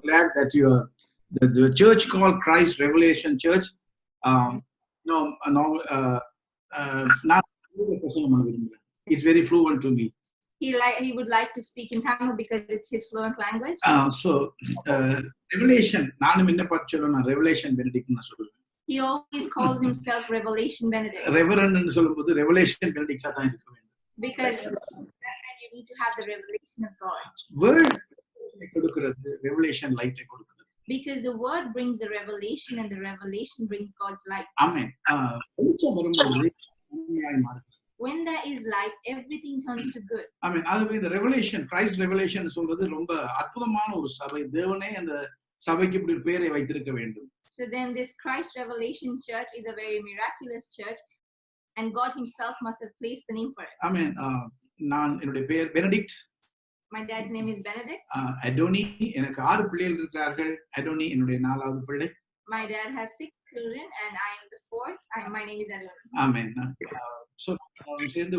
glad that you are the church called Christ Revelation Church. No, no, not it's very fluent to me. He would like to speak in Tamil because it's his fluent language. So Revelation, நானும் என்ன பார்த்து சொல்லணும், Revelation Benedict நான் சொல்லுவேன். He always calls himself Revelation Benedict. Reverend ன்னு சொல்லும்போது Revelation Benedict தான் இருக்க வேண்டும். Because you need to have the revelation of God. Word கொடுக்கிறது revelation light கொடுக்கிறது. Because the word brings the revelation and the revelation brings God's light. Amen. வெளிச்சம் வரும்போது உண்மையாய் மாறுது. When there is light, everything turns to good. Amen. அதுவே இந்த revelation, Christ Revelation சொல்றது ரொம்ப அற்புதமான ஒரு சபை. தேவனே அந்த சபைக்கு இப்படி ஒரு பெயரை வைத்திருக்க வேண்டும். So then this Christ Revelation Church is a very miraculous church and God himself must have placed the name for it. Amen. நான் என்னுடைய பெயர் Benedict. My dad's name is Benedict. அடோனி, எனக்கு 6 பிள்ளைகள் இருக்கிறார்கள். அடோனி என்னுடைய 4வது பிள்ளை. My dad has 6 children and I am the 4th and my name is Adoni. Amen. So சேர்ந்து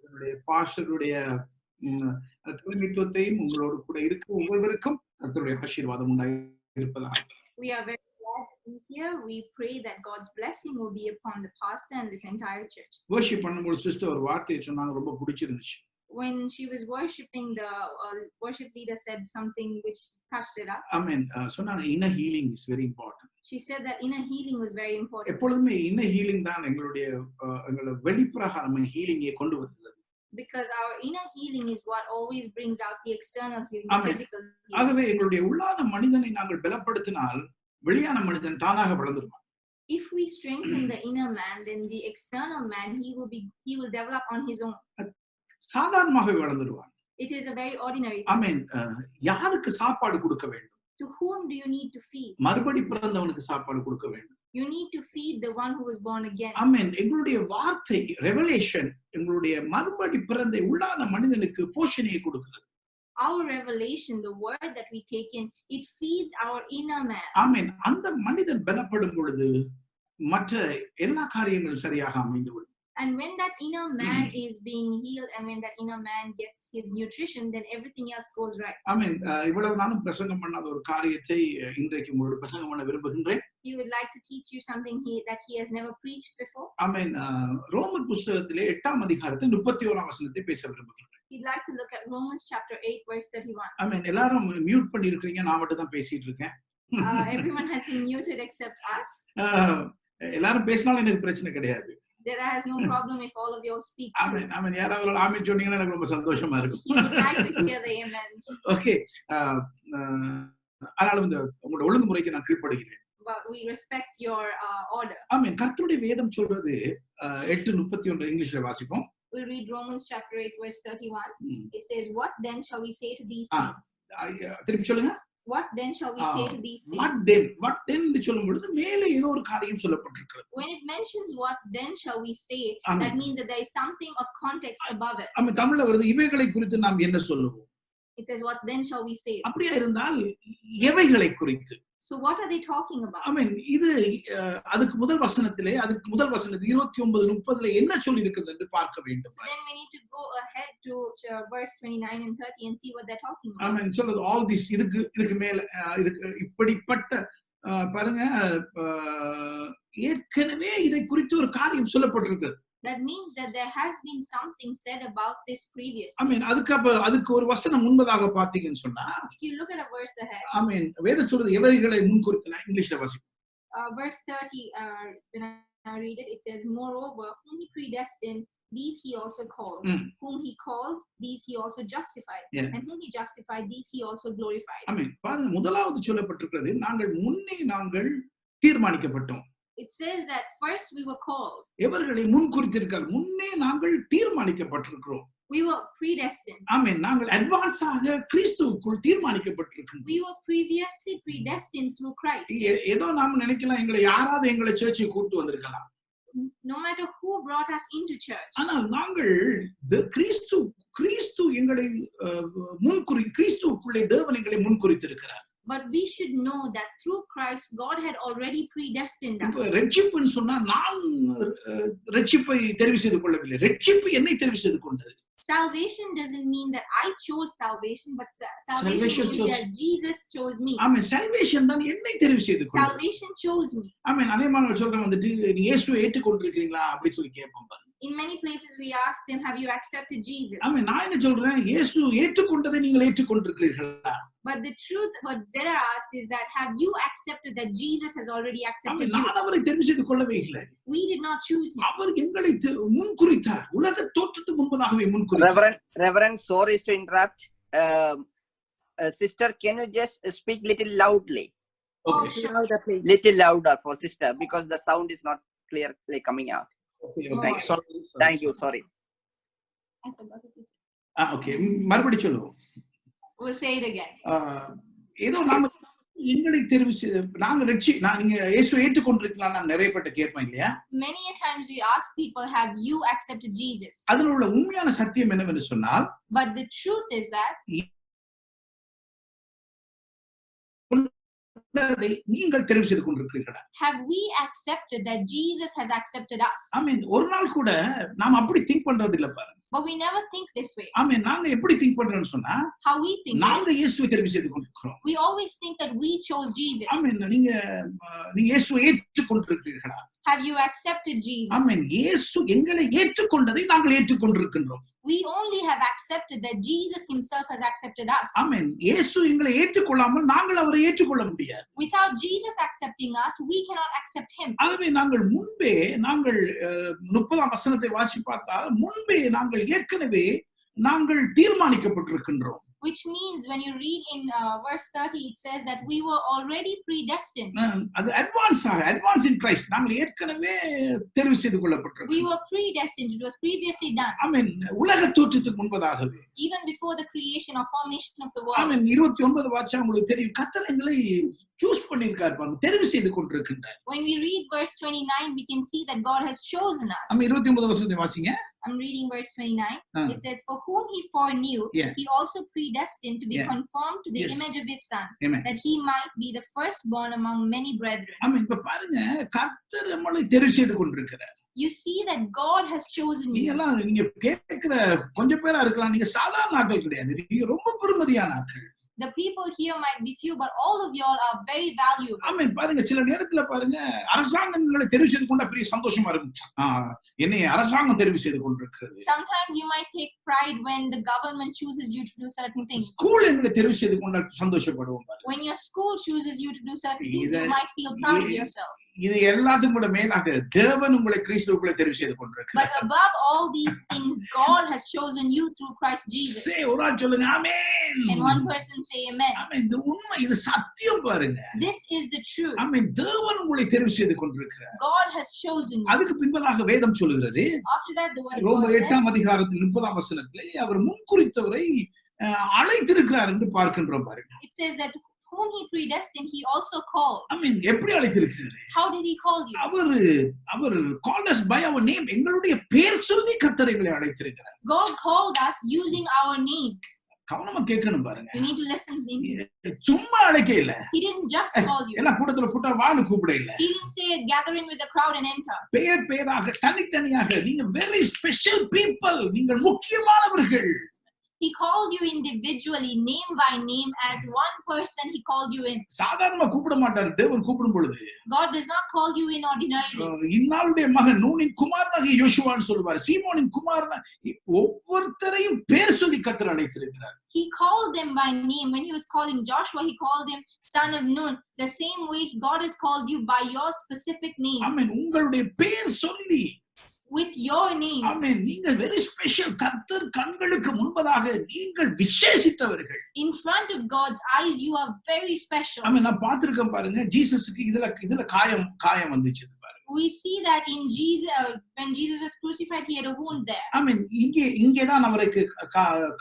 என்னுடைய பாஸ்டருடைய தலைமைத்துவத்தையும் உங்களோடு கூட இருக்க ஒவ்வொருவருக்கும் கர்த்தருடைய ஆசீர்வாதம் உண்டாயிருப்பதாக. We are very glad to be here. We pray that God's blessing will be upon the pastor and this entire church. Worship பண்ணும்போது sister ஒரு வார்த்தையை சொன்னாங்க, ரொம்ப பிடிச்சிருந்துச்சு. When she was worshiping, the worship leader said something which touched it up. Amen. சொன்னாங்க inner healing is very important. She said that inner healing was very important. எப்பொழுதுமே inner healing தான் எங்களுடைய வெளிப்பிரகாரமான ஹீலிங்கை கொண்டு வருகிறது. Because our inner healing is what always brings out the external healing, physical healing. ஆகவே எங்களுடைய உள்ளான மனிதனை நாங்கள் பலப்படுத்தினால் வெளியான மனிதன் தானாக வளர்ந்துருவான். If we strengthen the inner man, then the external man he will develop on his own. சாதாரணமாக வளர்ந்துருவான். It is a very ordinary thing. ஆமென். யாருக்கு சாப்பாடு கொடுக்க வேண்டும்? To whom do you need to feed? மறுபடி பிறந்தவனுக்கு சாப்பாடு கொடுக்க வேண்டும். You need to feed the one who was born again. ஆமென். எங்களுடைய வார்த்தை ரெவலேஷன் எங்களுடைய மறுபடி பிறந்த உள்ளான மனிதனுக்கு போஷணையை கொடுக்கிறது. Our revelation, the word that we take in, it feeds our inner man. ஆமென். அந்த மனிதன் பலப்படும் பொழுது மற்ற எல்லா காரியங்களும் சரியாக அமைந்துவிடும். And when that inner man is being healed and when that inner man gets his nutrition, then everything else goes right. ஆமென். இவ்வளவு நானும் பிரசங்கம் பண்ணாத ஒரு காரியத்தை இன்றைக்கு உங்களோட பிரசங்கம் பண்ண விரும்புகின்றேன். He would like to teach you something that he has never preached before. ஆமென். ரோமர் புத்தகத்திலே 8ஆம் அதிகாரத்தில் 31ஆம் வசனத்தை பேச விரும்புகிறேன். He'd like to look at Romans chapter 8 verse 31. ஆமென். எல்லாரும் மியூட் பண்ணி இருக்கீங்க, நான் மட்டும் தான் பேசிட்டு இருக்கேன். Everyone has been muted except us. எல்லாரும் பேசினாலும் எனக்கு பிரச்சனை கிடையாது. There has no problem if all of you all speak. ஆமென். ஆமென். யாராவது ஆமென் சொன்னீங்கன்னா எனக்கு ரொம்ப சந்தோஷமா இருக்கும். He would like to hear the amens. Okay. ஆனாலும் இந்த உங்களோட ஒழுங்குமுறைக்கு நான் கீழ்ப்படுகிறேன். But we respect your order. ஆமென். கர்த்தருடைய வேதம் சொல்றது 8:31 இங்கிலீஷ்ல வாசிப்போம். We'll read Romans chapter 8 verse 31. It says, "What then shall we say to these things?" திருப்பி சொல்லுங்க. What then shall we say to these things? What then ன்னு சொல்லும் பொழுது மேலே ஏதோ ஒரு காரியம் சொல்லப்பட்டிருக்கிறது. When it mentions what then shall we say, that means that there is something of context above it. ஆமென். தமிழ்ல வருது இவைகளை குறித்து நாம் என்ன சொல்லுவோம்? It says, what then shall we say? அப்படியே இருந்தால் எவைகளை குறித்து? So what are they talking about? ஆமென். இது அதுக்கு முதல் வசனத்திலே 29 30ல என்ன சொல்லி இருக்குது என்று பார்க்க வேண்டும். So then we need to go ahead to verse 29 and 30 and see what they're talking about. ஆமென். சொல்றது all this இதுக்கு மேல இதுக்கு இப்படிப்பட்ட பாருங்க ஏற்கனவே இதை குறித்து ஒரு காரியம் சொல்லப்பட்டிருக்கிறது. That means that there has been something said about this previously. ஆமென். அதுக்கு ஒரு வசனம் முன்பதாக பாத்தீங்கன்னு சொன்னா, if you look at a verse ahead, ஆமென், வேதம் சொல்றது எவைகளை முன்குறித்து இங்கிலீஷ்ல வாசிப்போம். Verse 30, when I read it, it says, "Moreover, whom he predestined, these he also called. Whom he called, these he also justified. And whom he justified, these he also glorified." ஆமென். பாருங்க, முதலாவது சொல்லப்பட்டிருக்கிறது நாங்கள் தீர்மானிக்கப்பட்டோம். It says that first we were called. எவர்களை முன்குறித்திருக்கார்? முன்னே நாங்கள் தீர்மானிக்கப்பட்டிருக்கிறோம். We were predestined. ஆமென். நாங்கள் அட்வான்ஸாக கிறிஸ்துவுக்குள் தீர்மானிக்கப்பட்டிருக்கிறோம். We were previously predestined through Christ. ஏதோ நாம நினைக்கலாம் எங்களை யாராவது எங்களை சர்ச்சுக்கு கூட்டி வந்திருக்கலாம். No matter who brought us into church. ஆனால் நாங்கள் கிறிஸ்து எங்களை கிறிஸ்துவுக்குள்ளே தேவன் எங்களை முன்குறித்திருக்கிறார். But we should know that through Christ, God had already predestined us. ரட்சிப்புன்னு சொன்னா நான் ரட்சிப்பை தெரிவு செய்து கொள்ளவில்லை. ரட்சிப்பு என்னை தெரிவு செய்து கொண்டது. Salvation doesn't mean that I chose salvation, but salvation means that Jesus chose me. Amen. Salvation தான் என்னை தெரிவு செய்து கொண்டது. Salvation chose me. Amen. அநேகமானவர்கள் சொல்றாங்க வந்துட்டு நீ இயேசுவை ஏற்றுக்கொண்டிருக்கீங்களா அப்படி சொல்லி கேட்பாங்க. In many places we ask them, have you accepted Jesus? Amen. நான் என்ன சொல்றேன், இயேசு ஏற்றுக்கொண்டதை நீங்கள் ஏற்றுக்கொண்டிருக்கிறீர்களா? But the truth what they ask is that have you accepted that Jesus has already accepted you? நான் அவரை தெரிவு செய்து கொள்ளவே இல்லை. We did not choose him. அவர் எங்களை முன்குறித்தார். உலக தோற்றத்துக்கு முன்பதாகவே முன்குறித்தார். Reverend, sorry to interrupt. Sister, can you just speak little loudly? Okay. Oh, louder, please. Little louder for sister because the sound is not clearly coming out. Okay. Sorry. Thank you. Sorry. Okay. மறுபடியும் சொல்லுவோம். We'll say it again. ஏதோ நாம எங்களை தெரிவு நாங்க நீங்க இயேசுவை ஏற்றுக்கொண்டிருக்கலாம் நான் நிறைய பேர்ட்ட கேட்பேன் இல்லையா? Many a times we ask people, have you accepted Jesus? அதுல உள்ள உண்மையான சத்தியம் என்னவென்று சொன்னால், but the truth is that நீங்கள் தெரிவு செய்து கொண்டிருக்கிறீர்களா? Have we accepted that Jesus has accepted us? ஒரு நாள் கூட நாம் அப்படி திங்க் பண்றது இல்ல பாருங்க. But we never think this way. நாங்க எப்படி திங்க் பண்றோம்னு சொன்னா, how we think நாங்க இயேசுவை தெரிவு செய்து கொண்டிருக்கிறோம். We always think that we chose Jesus. நீங்க இயேசுவை ஏற்றுக்கொண்டிருக்கிறீர்களா? Have you accepted Jesus? இயேசு எங்களை ஏற்றுக்கொண்டதை நாங்கள் ஏற்றுக்கொண்டிருக்கிறோம். We only have accepted that Jesus himself has accepted us. இயேசு எங்களை ஏற்றுக்கொள்ளாமல் நாங்கள் அவரை ஏற்றுக்கொள்ள முடியாது. Without Jesus accepting us, we cannot accept him. ஆகவே நாங்கள் 30ஆம் வசனத்தை வாசி பார்த்தால் முன்பே நாங்கள் ஏற்கனவே தீர்மானிக்கப்பட்டிருக்கின்றோம். Which means when you read in verse 30, it says that we were already predestined. அது advance in Christ. நாங்கள் ஏற்கனவே தெரிவு செய்து கொள்ளப்பட்டிருக்கிறோம். We were predestined. It was previously done. உலக தோற்றத்துக்கு முன்பதாகவே. Even before the creation or formation of the world. 29 வாச்சா உங்களுக்கு தெரியும், கர்த்தர் எங்களை சூஸ் பண்ணிருக்கார் பாருங்க, தெரிவு செய்து கொண்டிருக்கிறார். When we read verse 29, we can see that God has chosen us. 29 வசனத்தை வாசிங்க. I'm reading verse 29. It says, for whom he foreknew, he also predestined to be conformed to the image of his son, that he might be the firstborn among many brethren. இப்ப பாருங்க, கர்த்தர் நம்மளை தெரிவு செய்து கொண்டிருக்கிறார். You see that God has chosen you. நீங்க கேக்குற கொஞ்சம் பேரா இருக்கலாம், நீங்க சாதாரண ஆட்கள் கிடையாது, நீங்க ரொம்ப பெருமதியான ஆட்கள். The people here might be few, but all of y'all are very valuable. பாருங்க, சில நேரத்துல பாருங்க, அரசாங்கங்களை தெரிவு செய்து கொண்டா பெரிய சந்தோஷமா இருக்கும். என்னை அரசாங்கம் தெரிவு செய்து கொண்டிருக்கிறது. Sometimes you might take pride when the government chooses you to do certain things. School எங்களை தெரிவு செய்து கொண்டா சந்தோஷப்படுவோம். When your school chooses you to do certain things, you might feel proud of yourself. இது எல்லாத்துக்கும் கூட மேலாக தேவன் உங்களை கிறிஸ்துவுக்குள்ள தெரிவு செய்து கொண்டிருக்கிறார். But above all these things, God has chosen you through Christ Jesus. ஒரு ஆள் சொல்லுங்க ஆமென். And one person say amen. இது உண்மை, இது சத்தியம் பாருங்க. This is the truth. தேவன் உங்களை தெரிவு செய்து கொண்டிருக்கிறார். God has chosen you. அதுக்கு பின்பதாக வேதம் சொல்லுகிறது, after that the word ரோமர் 8ஆம் அதிகாரத்தில் 30ஆம் வசனத்திலே அவர் முன்குறித்தவரை அழைத்திருக்கிறார் என்று பார்க்கின்றோம் பாருங்க. It says that whom he predestined, he also called. எப்படி அழைத்திருக்கிறார்? How did he call you? Our called us by our name. எங்களுடைய பெயர் சொல்லி கர்த்தர் எங்களை அழைத்திருக்கிறார். God called us using our names. கவனமா கேட்கணும் பாருங்க. You need to listen. சும்மா அழைக்க இல்ல. He didn't just call you. எல்லாம் கூட்டத்துல கூட்டா வான்னு கூப்பிட இல்ல. He didn't say gather in with the crowd and enter. பெயராக தனித்தனியாக, நீங்க very special people, நீங்கள் முக்கியமானவர்கள். He called you individually, name by name, as one person he called you in. சாதாரணமா கூப்பிட மாட்டார் தேவன் கூப்பிடும் பொழுது. God does not call you in ordinarily. இன்னாளுடைய மகன் நூனின் குமாரனாகிய யோசுவான்னு சொல்வார். சீமோனின் குமாரனா, ஒவ்வொருத்தரையும் பேர் சொல்லி கர்த்தர் அழைத்திருக்கிறார். He called them by name. When he was calling Joshua, he called him son of Nun. The same way God has called you by your specific name. ஆமென். உங்களுடைய பேர் சொல்லி, with your name. ஆமென். நீங்க very special. கர்த்தர் கண்களுக்கு முன்பதாக நீங்கள் விசேஷித்தவர்கள். In front of God's eyes, you are very special. ஆமென். நான் பார்த்திருக்கேன் பாருங்க, ஜீசஸ்க்கு இதுல காயம் வந்துச்சு பாருங்க. We see that in Jesus, when Jesus was crucified, he had a wound there. ஆமென். இங்கே தான் அவருக்கு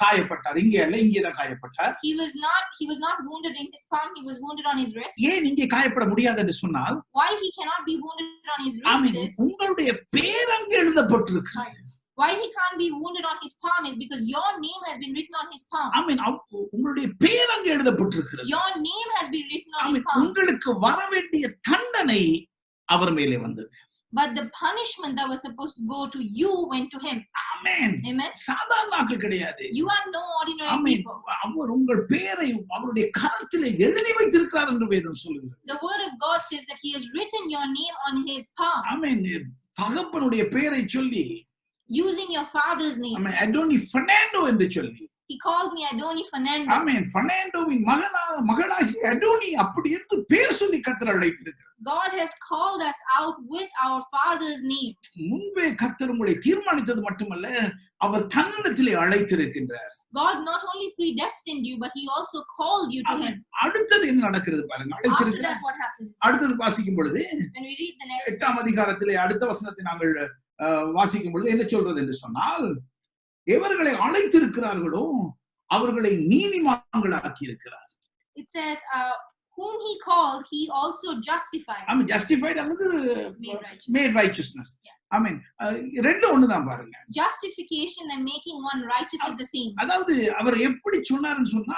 காயப்பட்டார். இங்கே அல்ல, இங்கே தான் காயப்பட்டார். He was not wounded in his palm, he was wounded on his wrist. ஏன் இங்கே காயப்பட முடியாது என்று சொன்னால், why he cannot be wounded on his wrist is, உங்களுடைய பேர் அங்கே எழுதப்பட்டிருக்கிறது. Why he can't be wounded on his palm is because your name has been written on his palm. ஆமென். உங்களுடைய பேர் அங்கே எழுதப்பட்டிருக்கிறது. Your name has been written on his palm. உங்களுக்கு வர வேண்டிய தண்டனை அவர் மேலே வந்தது. But the punishment that was supposed to go to you went to him. Amen. Amen. சாதாரண ஆட்கள் கிடையாது. You are no ordinary Amen. people. அவர் உங்கள் பெயரை அவருடைய கரத்திலே எழுதி வைத்திருக்கிறார் என்று வேதம் சொல்லுகிறது. The word of God says that he has written your name on his palm. Amen. தகப்பனுடைய பெயரை சொல்லி, using your father's name. Amen. Adoni Fernando என்று சொல்லி. He called me Adoni Fernando. Amen. Fernandoவின் மகனாகிய அடோனி அப்படி என்று பெயர் சொல்லி கர்த்தர் அழைத்திருக்கிறார். God has called us out with our father's name. முன்பே கர்த்தர் உங்களை தீர்மானித்தது மட்டுமல்ல, அவர் தன்னிடத்திலே அழைத்திருக்கின்றார். God not only predestined you, but he also called you to him. அடுத்தது என்ன நடக்கிறது பாருங்க. அழைத்திருக்கிறார். What happens? அடுத்தது வாசிக்கும் பொழுது, when we read the next 8ஆம் அதிகாரத்திலே அடுத்த வசனத்தை நாங்கள் வாசிக்கும் பொழுது என்ன சொல்றது என்று சொன்னால், எவர்களை அழைத்திருக்கிறார்களோ அவர்களை நீதிமான்களாக்கி இருக்கிறார். It says whom he called he also justified. I mean justified அல்லது made righteousness. Yeah. I mean ரெண்டு ஒண்ணுதான் பாருங்க. Justification and making one righteous is the same. அதாவது அவர் எப்படி சொன்னார்னு சொன்னா,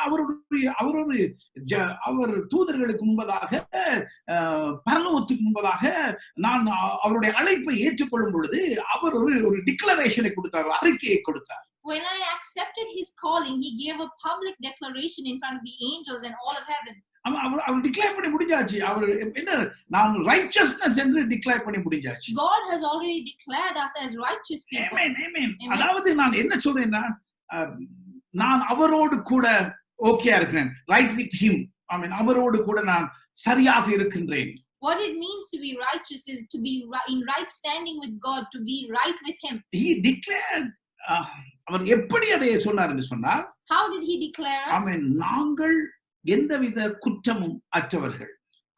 அவர் தூதர்களுக்கு முன்பதாக பரலோகத்துக்கு முன்பதாக நான் அவருடைய அழைப்பை ஏற்றுக்கொள்ளும் பொழுது அவர் ஒரு டிக்ளரேஷனை கொடுத்தார், அறிக்கையை கொடுத்தார். When I accepted his calling, he gave a public declaration in front of the angels and all of heaven. அவர் டிக்ளேர் பண்ணி முடிஞ்சாச்சு. அவர் என்ன, நான் righteousness என்று டிக்ளேர் பண்ணி முடிஞ்சாச்சு. God has already declared us as righteous people. Amen, amen. அதாவது நான் என்ன சொல்றேன்னா, நான் அவரோடு கூட ஓகேயா இருக்கிறேன். right with him. I mean அவரோடு கூட நான் சரியாக இருக்கின்றேன். What it means to be righteous is to be in right standing with God, to be right with him. He declared, அவர் எப்படி அதை சொன்னார் என்று சொன்னார், how did he declare us? I mean நாங்கள் எந்தவித குற்றமும் அற்றவர்கள்.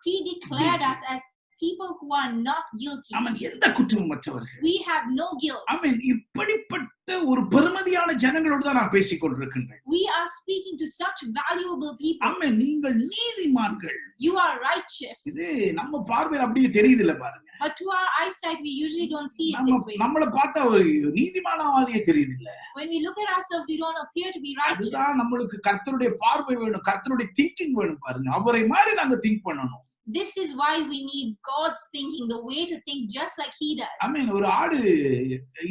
He declared us as people who are not guilty. I mean எந்த குற்றமும் அற்றவர்கள். We have no guilt. I mean இப்படிப்பட்ட ஒரு பெருமதியான ஜனங்களோடு தான் நான் பேசிக் கொண்டிருக்கின்றேன். We are speaking to such valuable people. I mean நீங்கள் நீதிமான்கள். You are righteous. இது நம்ம பார்வையில் அப்படியே தெரியுது இல்ல பாருங்க. But to our eyesight we usually don't see it this way. நம்மள பார்த்தா ஒரு நீதிமானவாதியே தெரியுது இல்ல. When we look at ourselves we don't appear to be righteous. அதுதான் நம்மளுக்கு கர்த்தருடைய பார்வை வேணும், கர்த்தருடைய திங்கிங் வேணும் பாருங்க. அவரை மாதிரி நாங்க திங்க் பண்ணணும். This is why we need God's thinking, the way to think just like he does. I mean ஒரு ஆடு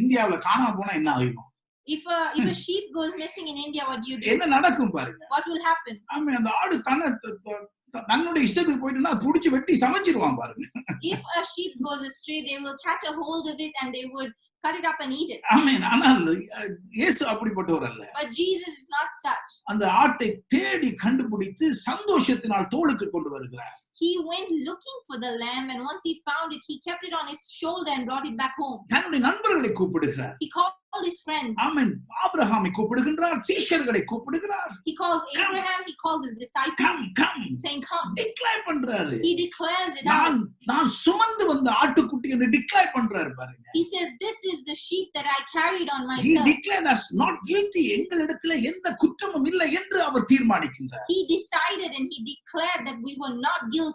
இந்தியாவுல காணாம போனா என்ன ஆகும்? If a sheep goes missing in India, what do you do? என்ன நடக்கும் பாருங்க. What will happen? I mean அந்த ஆடு தன்னுடைய இஷ்டத்துக்கு போயிட்டுனா புடிச்சு வெட்டி சமைச்சிடுவான் பாருங்க. If a sheep goes astray, they will catch a hold of it and they would cut it up and eat it. I mean ஆனால் இயேசு அப்படிப்பட்டவர் அல்ல. But Jesus is not such. அந்த ஆட்டை தேடி கண்டுபிடித்து சந்தோஷத்தினால் தோளுக்கு கொண்டு வருகிறார். He went looking for the lamb, and once he found it, he kept it on his shoulder and brought it back home. தன்னுடைய நண்பர்களை கூப்பிடுகிறார். He called his friends. Amen. ஆபிரகாமை கூப்பிடுகிறார், சீஷர்களை கூப்பிடுகிறார். He calls Abraham, he calls his disciples. Come. Saying come. Declare பண்றாரு. He declares it out. நான் சுமந்து வந்த ஆட்டுக்குட்டி என்று டிக்ளேர் பண்றாரு பாருங்க. He says this is the sheep that I carried on myself. He declared us not guilty. எங்களிடத்தில் எந்த குற்றமும் இல்லை என்று அவர் தீர்மானிக்கின்றார். He decided and he declared that we were not guilty.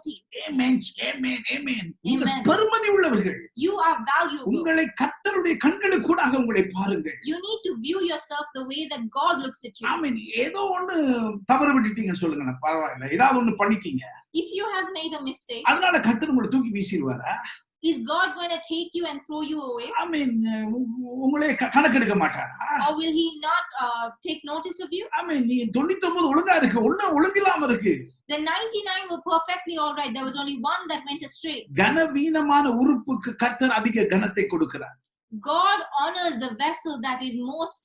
Amen. Amen. Amen. நீங்கள் பெருமதி உள்ளவர்கள். You are valuable. உங்களை கர்த்தருடைய கண்களுக்கூடாக உங்களை பாருங்கள். You need to view yourself the way that God looks at you. I mean ஏதோ ஒன்னு தவறு விட்டுட்டீங்கன்னு சொல்லுங்க, பரவாயில்லை. ஏதாவது ஒன்னு பண்ணிட்டீங்க. If you have made a mistake, அதனால கர்த்தர் உங்களை தூக்கி வீசிடுவாரா? is God going to take you and throw you away? I mean உங்களை கணக்கெடுக்க மாட்டாரா? Or will he not take notice of you? I mean நீ 99 ஒழுங்கா இருக்கு, ஒண்ணு ஒழுங்கில்லாம இருக்கு. The 99 were perfectly all right. There was only one that went astray. கனவீனமான உறுப்புக்கு கர்த்தர் அதிக கனத்தை கொடுக்கிறார். God honors the vessel that is most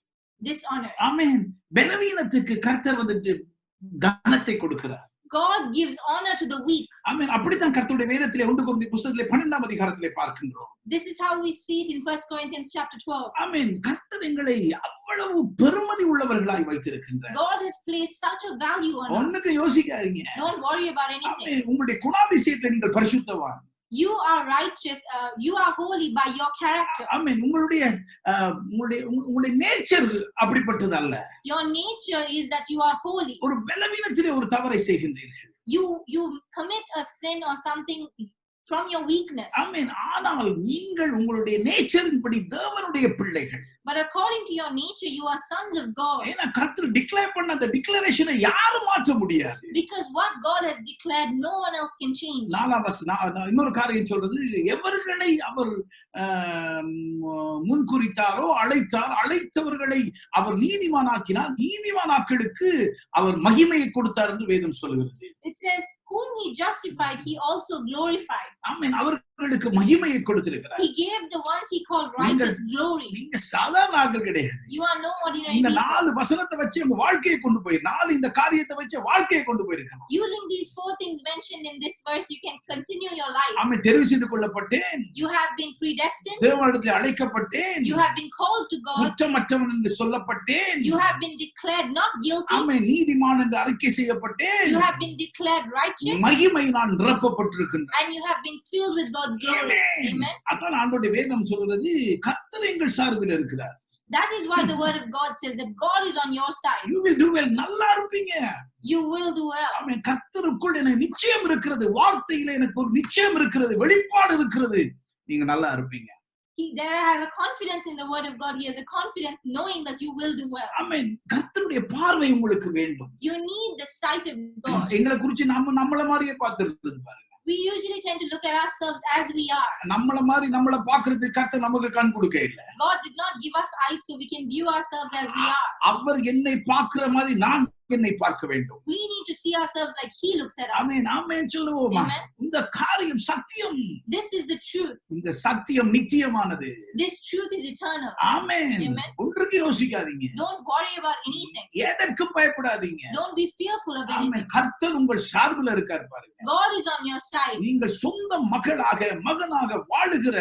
dishonored. Amen. பலவீனத்துக்கு கர்த்தர் வந்துட்டு கனத்தை கொடுக்கிறார். God gives honor to the weak. Amen. அப்படிதான் கர்த்தருடைய வேதத்திலே 1 கொரிந்தியர் புத்தகத்திலே 12ஆம் அதிகாரத்திலே பார்க்கின்றோம். This is how we see it in 1 Corinthians chapter 12. Amen. கர்த்தர் எங்களை அவ்வளவு பெருமதி உள்ளவர்களாய் வைத்திருக்கின்றார். God has placed such a value on us. ஒண்ணுக்கு யோசிக்காதீங்க. Don't worry about anything. Amen. உங்களுடைய குணாதிசயத்திலே நீங்கள் பரிசுத்தவான். You are righteous. You are holy by your character. Amen. உங்களுடைய நேச்சர் அப்படிப்பட்டது அல்ல. Your nature is that you are holy. ஒரு பலவீனத்திலே ஒரு தவறை செய்கின்றீர்கள். You commit a sin or something from your weakness. ஆமென். ஆனால் நீங்கள் உங்களுடைய நேச்சரின்படி தேவனுடைய பிள்ளைகள். But according to your nature, you are sons of God. ஏன்னா கர்த்தர் டிக்ளேர் பண்ண அந்த டிக்ளரேஷனை யாரும் மாற்ற முடியாது. Because what God has declared, no one else can change. இன்னொரு காரியம் சொல்றது, எவர்களை அவர் முன்குறித்தாரோ அழைத்தவர்களை அவர் நீதிமானாக்கினார், நீதிமானாக்களுக்கு அவர் மகிமையை கொடுத்தார் என்று வேதம் சொல்லுகிறது. It says, whom he justified, he also glorified. ஆமென். அவர்களுக்கு மகிமையை கொடுத்திருக்கிறார். He gave the ones he called righteous glory. நீங்க சாதாரண ஆட்கள் கிடையாது. You are no ordinary இந்த people. 4 வசனத்தை வச்சு உங்க வாழ்க்கையை கொண்டு போய் 4 இந்த காரியத்தை வச்சு வாழ்க்கையை கொண்டு போயிருக்கணும். Using these 4 things mentioned in this verse, you can continue your life. ஆமென். தெரிவு செய்து கொள்ளப்பட்டேன். You have been predestined. தேவனிடத்தில் அழைக்கப்பட்டேன். You have been called to God. குற்றமற்றவன் என்று சொல்லப்பட்டேன். You have been declared not guilty. ஆமென். நீதிமான் என்று அறிக்கை செய்யப்பட்டேன். You have been declared righteous. மகிமை நான் நிரப்பப்பட்டிருக்கிறேன். And you have been filled with God's glory. Amen. அதான் ஆண்டவருடைய வேதம் சொல்றது, கர்த்தர் எங்கள் சார்பில் இருக்கிறார். That is why the word of God says that God is on your side. You will do well. நல்லா இருப்பீங்க. You will do well. ஆமென். கர்த்தருக்குள் எனக்கு நிச்சயம் இருக்கிறது. வார்த்தையில எனக்கு ஒரு நிச்சயம் இருக்கிறது, வெளிப்பாடு இருக்கிறது. நீங்க நல்லா இருப்பீங்க. There has a confidence in the word of God. He has a confidence knowing that you will do well. ஆமென். கர்த்தருடைய பார்வை உங்களுக்கு வேண்டும். You need the sight of God. எங்களை குறித்து நம்மள மாதிரியே பார்த்திருக்கிறது பாருங்க. We usually tend to look at ourselves as we are. நம்மள பார்க்கிறதுக்கு கர்த்தர் நமக்கு கண் கொடுக்க இல்ல. God did not give us eyes so we can view ourselves as we are. அவர் என்னை பார்க்கிற மாதிரி நான் என்னை பார்க்க வேண்டும். We need to see ourselves like he looks at us. ஆமென். ஆமென் சொல்லுவோமா? இந்த காரியம் சத்தியம். This is the truth. இந்த சத்தியம் நித்தியமானது. This truth is eternal. ஆமென். ஒன்றுக்கு யோசிக்காதீங்க. Don't worry about anything. எதற்கும் பயப்படாதீங்க. Don't be fearful of anything. ஆமென். கர்த்தர் உங்கள் சார்பில் இருக்கார் பாருங்க. God is on your side. நீங்கள் சொந்த மகனாக வாழுகிற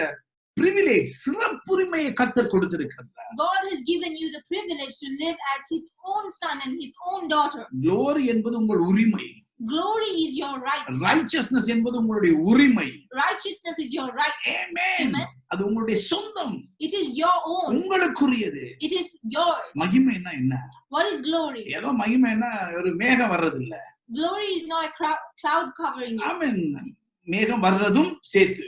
privilege, சிறப்புரிமையை கர்த்தர் கொடுத்திருக்கிறார். God has given you the privilege to live as his own son and his own daughter. Glory என்பது உங்கள் உரிமை. Glory is your right. Righteousness என்பது உங்களுடைய உரிமை. Righteousness is your right. Amen. அது உங்களுடைய சொந்தம். It is your own. உங்களுக்குரியது. It is yours. மகிமைன்னா என்ன? What is glory? ஏதோ மகிமைன்னா ஒரு மேகம் வர்றது இல்ல. Glory is not a cloud covering you. ஆமென். மேகம் வர்றதும் சேர்த்து.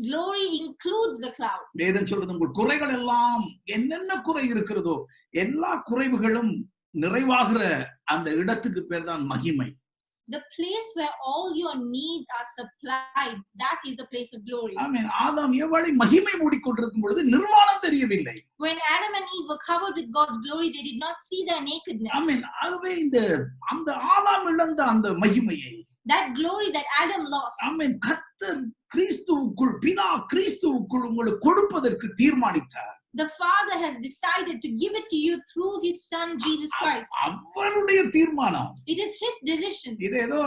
Glory includes the cloud. வேதம் சொல்றது, உங்கள் குறைகள் எல்லாம் என்னென்ன குறை இருக்கிறதோ எல்லா குறைவுகளும் நிறைவாகிற அந்த இடத்துக்கு பேர் தான் மகிமை. The place where all your needs are supplied, that is the place of glory. ஆமென். ஆதாம் ஏவாளை மகிமை மூடிக்கொண்டிருக்கும் பொழுது நிர்வாணம் தெரியவில்லை. When Adam and Eve were covered with God's glory, they did not see their nakedness. ஆமென். ஆகவே அந்த ஆதாம் இழந்த அந்த மகிமையை, that glory that Adam lost, ஆமென், கர்த்தர் கிறிஸ்துவுக்குள், பிதா கிறிஸ்துவுக்குள் உங்களுக்கு கொடுப்பதற்கு தீர்மானித்தார். The Father has decided to give it to you through his son Jesus Christ. அவருடைய தீர்மானம். It is his decision. இது ஏதோ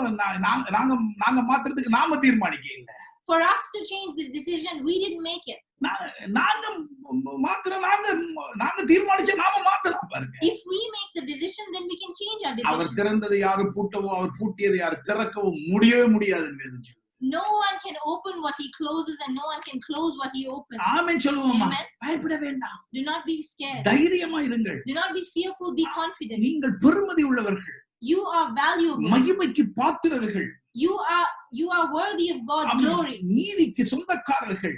நாங்க மாத்திரத்துக்கு நாம தீர்மானிக்க இல்ல. For us to change this decision, we didn't make it. நாங்க தீர்மானிச்சா நாம மாத்தலாம் பாருங்க. If we make the decision, then we can change our decision. அவர் திறந்ததை யாரும் பூட்டவோ அவர் பூட்டியதை யாரும் திறக்கவோ முடியவே முடியாதுன்னு வேதம் சொல்லுது. No one can open what he closes and no one can close what he opens. ஆமென் சொல்லுவோமா? பயப்பட வேண்டாம். Do not be scared. தைரியமா இருங்கள். Do not be fearful, be confident. நீங்கள் பெருமதி உள்ளவர்கள். You are valuable. மகிமைக்கு பாத்திரர்கள். You are worthy of God's glory. நீதிக்கு சொந்தக்காரர்கள்.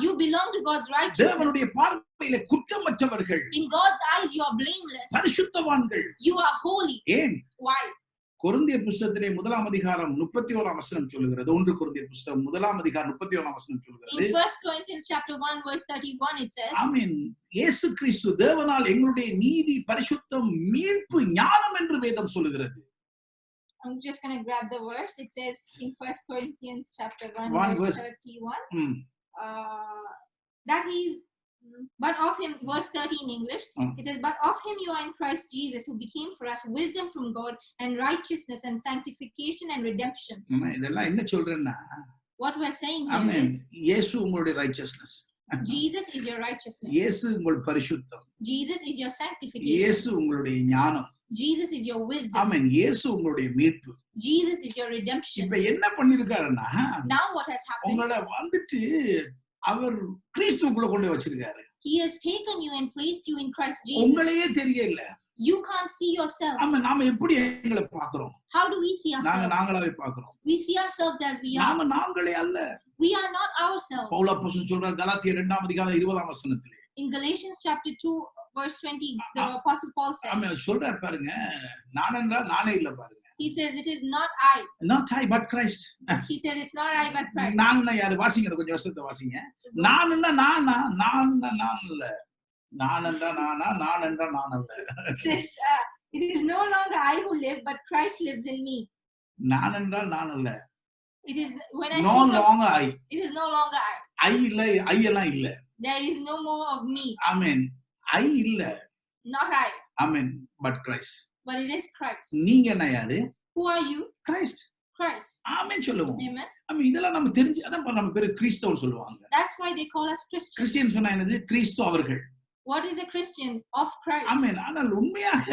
You belong to God's righteousness. தேவனுடைய பார்வையிலே குற்றமற்றவர்கள். In God's eyes you are blameless. பரிசுத்தவான்கள். You are holy. ஏன்? Why? கொரிந்தியர் புத்தகத்திலே 1 அதிகாரம் 31 வசனம் சொல்லுகிறது. 1 கொரிந்தியர் புத்தகம் 1 அதிகாரம் 31 வசனம் சொல்லுகிறது. In 1 Corinthians chapter 1 verse 31 it says, ஆமென். இயேசு கிறிஸ்து தேவனால் எங்களுடைய நீதி, பரிசுத்தம், மீட்பு, ஞானம் என்று வேதம் சொல்லுகிறது. I'm just going to grab the verse. It says in 1 Corinthians chapter 1 verse 31 that he is, but of him, verse 30 in English, it says, but of him you are in Christ Jesus, who became for us wisdom from God and righteousness and sanctification and redemption. இதெல்லாம் என்ன சொல்றேன்னா, what we're saying here is, இயேசு உங்களுடைய righteousness. Jesus is your righteousness. இயேசு உங்கள் பரிசுத்தம். Jesus is your sanctification. இயேசு உங்களுடைய ஞானம். Jesus is your wisdom. ஆமென். இயேசு உங்களுடைய மீட்பு. Jesus is your redemption. இப்ப என்ன பண்ணிருக்காருன்னா, now what has happened, உங்களை வந்துட்டு அவர் கிறிஸ்துவுக்குள்ள கொண்டு வச்சிருக்காரு. He has taken you and placed you in Christ Jesus. உங்களையே தெரியல. You can't see yourself. ஆமா, நாம எப்படி எங்களை பார்க்கிறோம்? How do we see ourselves? நாங்களாவே பார்க்கிறோம். We see ourselves as we are. நாங்களே அல்ல. We are not ourselves. Pavul அப்போஸ்தலன் சொல்றார் கலாத்தியர் 2ஆம் அதிகாரம் 20ஆம் வசனத்திலே. In Galatians chapter 2 verse 20, the apostle Paul says. ஆமா, சொல்றார் பாருங்க. நான் என்றால் நானே இல்ல பாருங்க. He says it is not I. Not I but Christ. He says it's not I but Christ. நான் யாரு? வாசிங்க, கொஞ்சம் வசனத்தை வாசிங்க. நான் இல்ல. நான் என்றா நானா, நான் என்றா நான் அல்ல. It says it is no longer I who live but Christ lives in me. நான் என்றால் நான் அல்ல. It is when I no longer I. It is no longer I. I இல்ல, I எல்லாம் இல்ல. There is no more of me. Amen. I இல்ல. Not I. Amen. But Christ. But it is Christ. நீங்க என்ன யாரு? Who are you? Christ. Christ. ஆமென் சொல்லுவோம். Amen. இதெல்லாம் நம்ம தெரிஞ்சு அதான் நம்ம பேரு கிறிஸ்தவன் சொல்லுவாங்க. That's why they call us Christians. Christian சொன்னா என்னது? கிறிஸ்தவர்கள். What is a Christian? Of Christ. ஆமென். ஆனால் உண்மையாக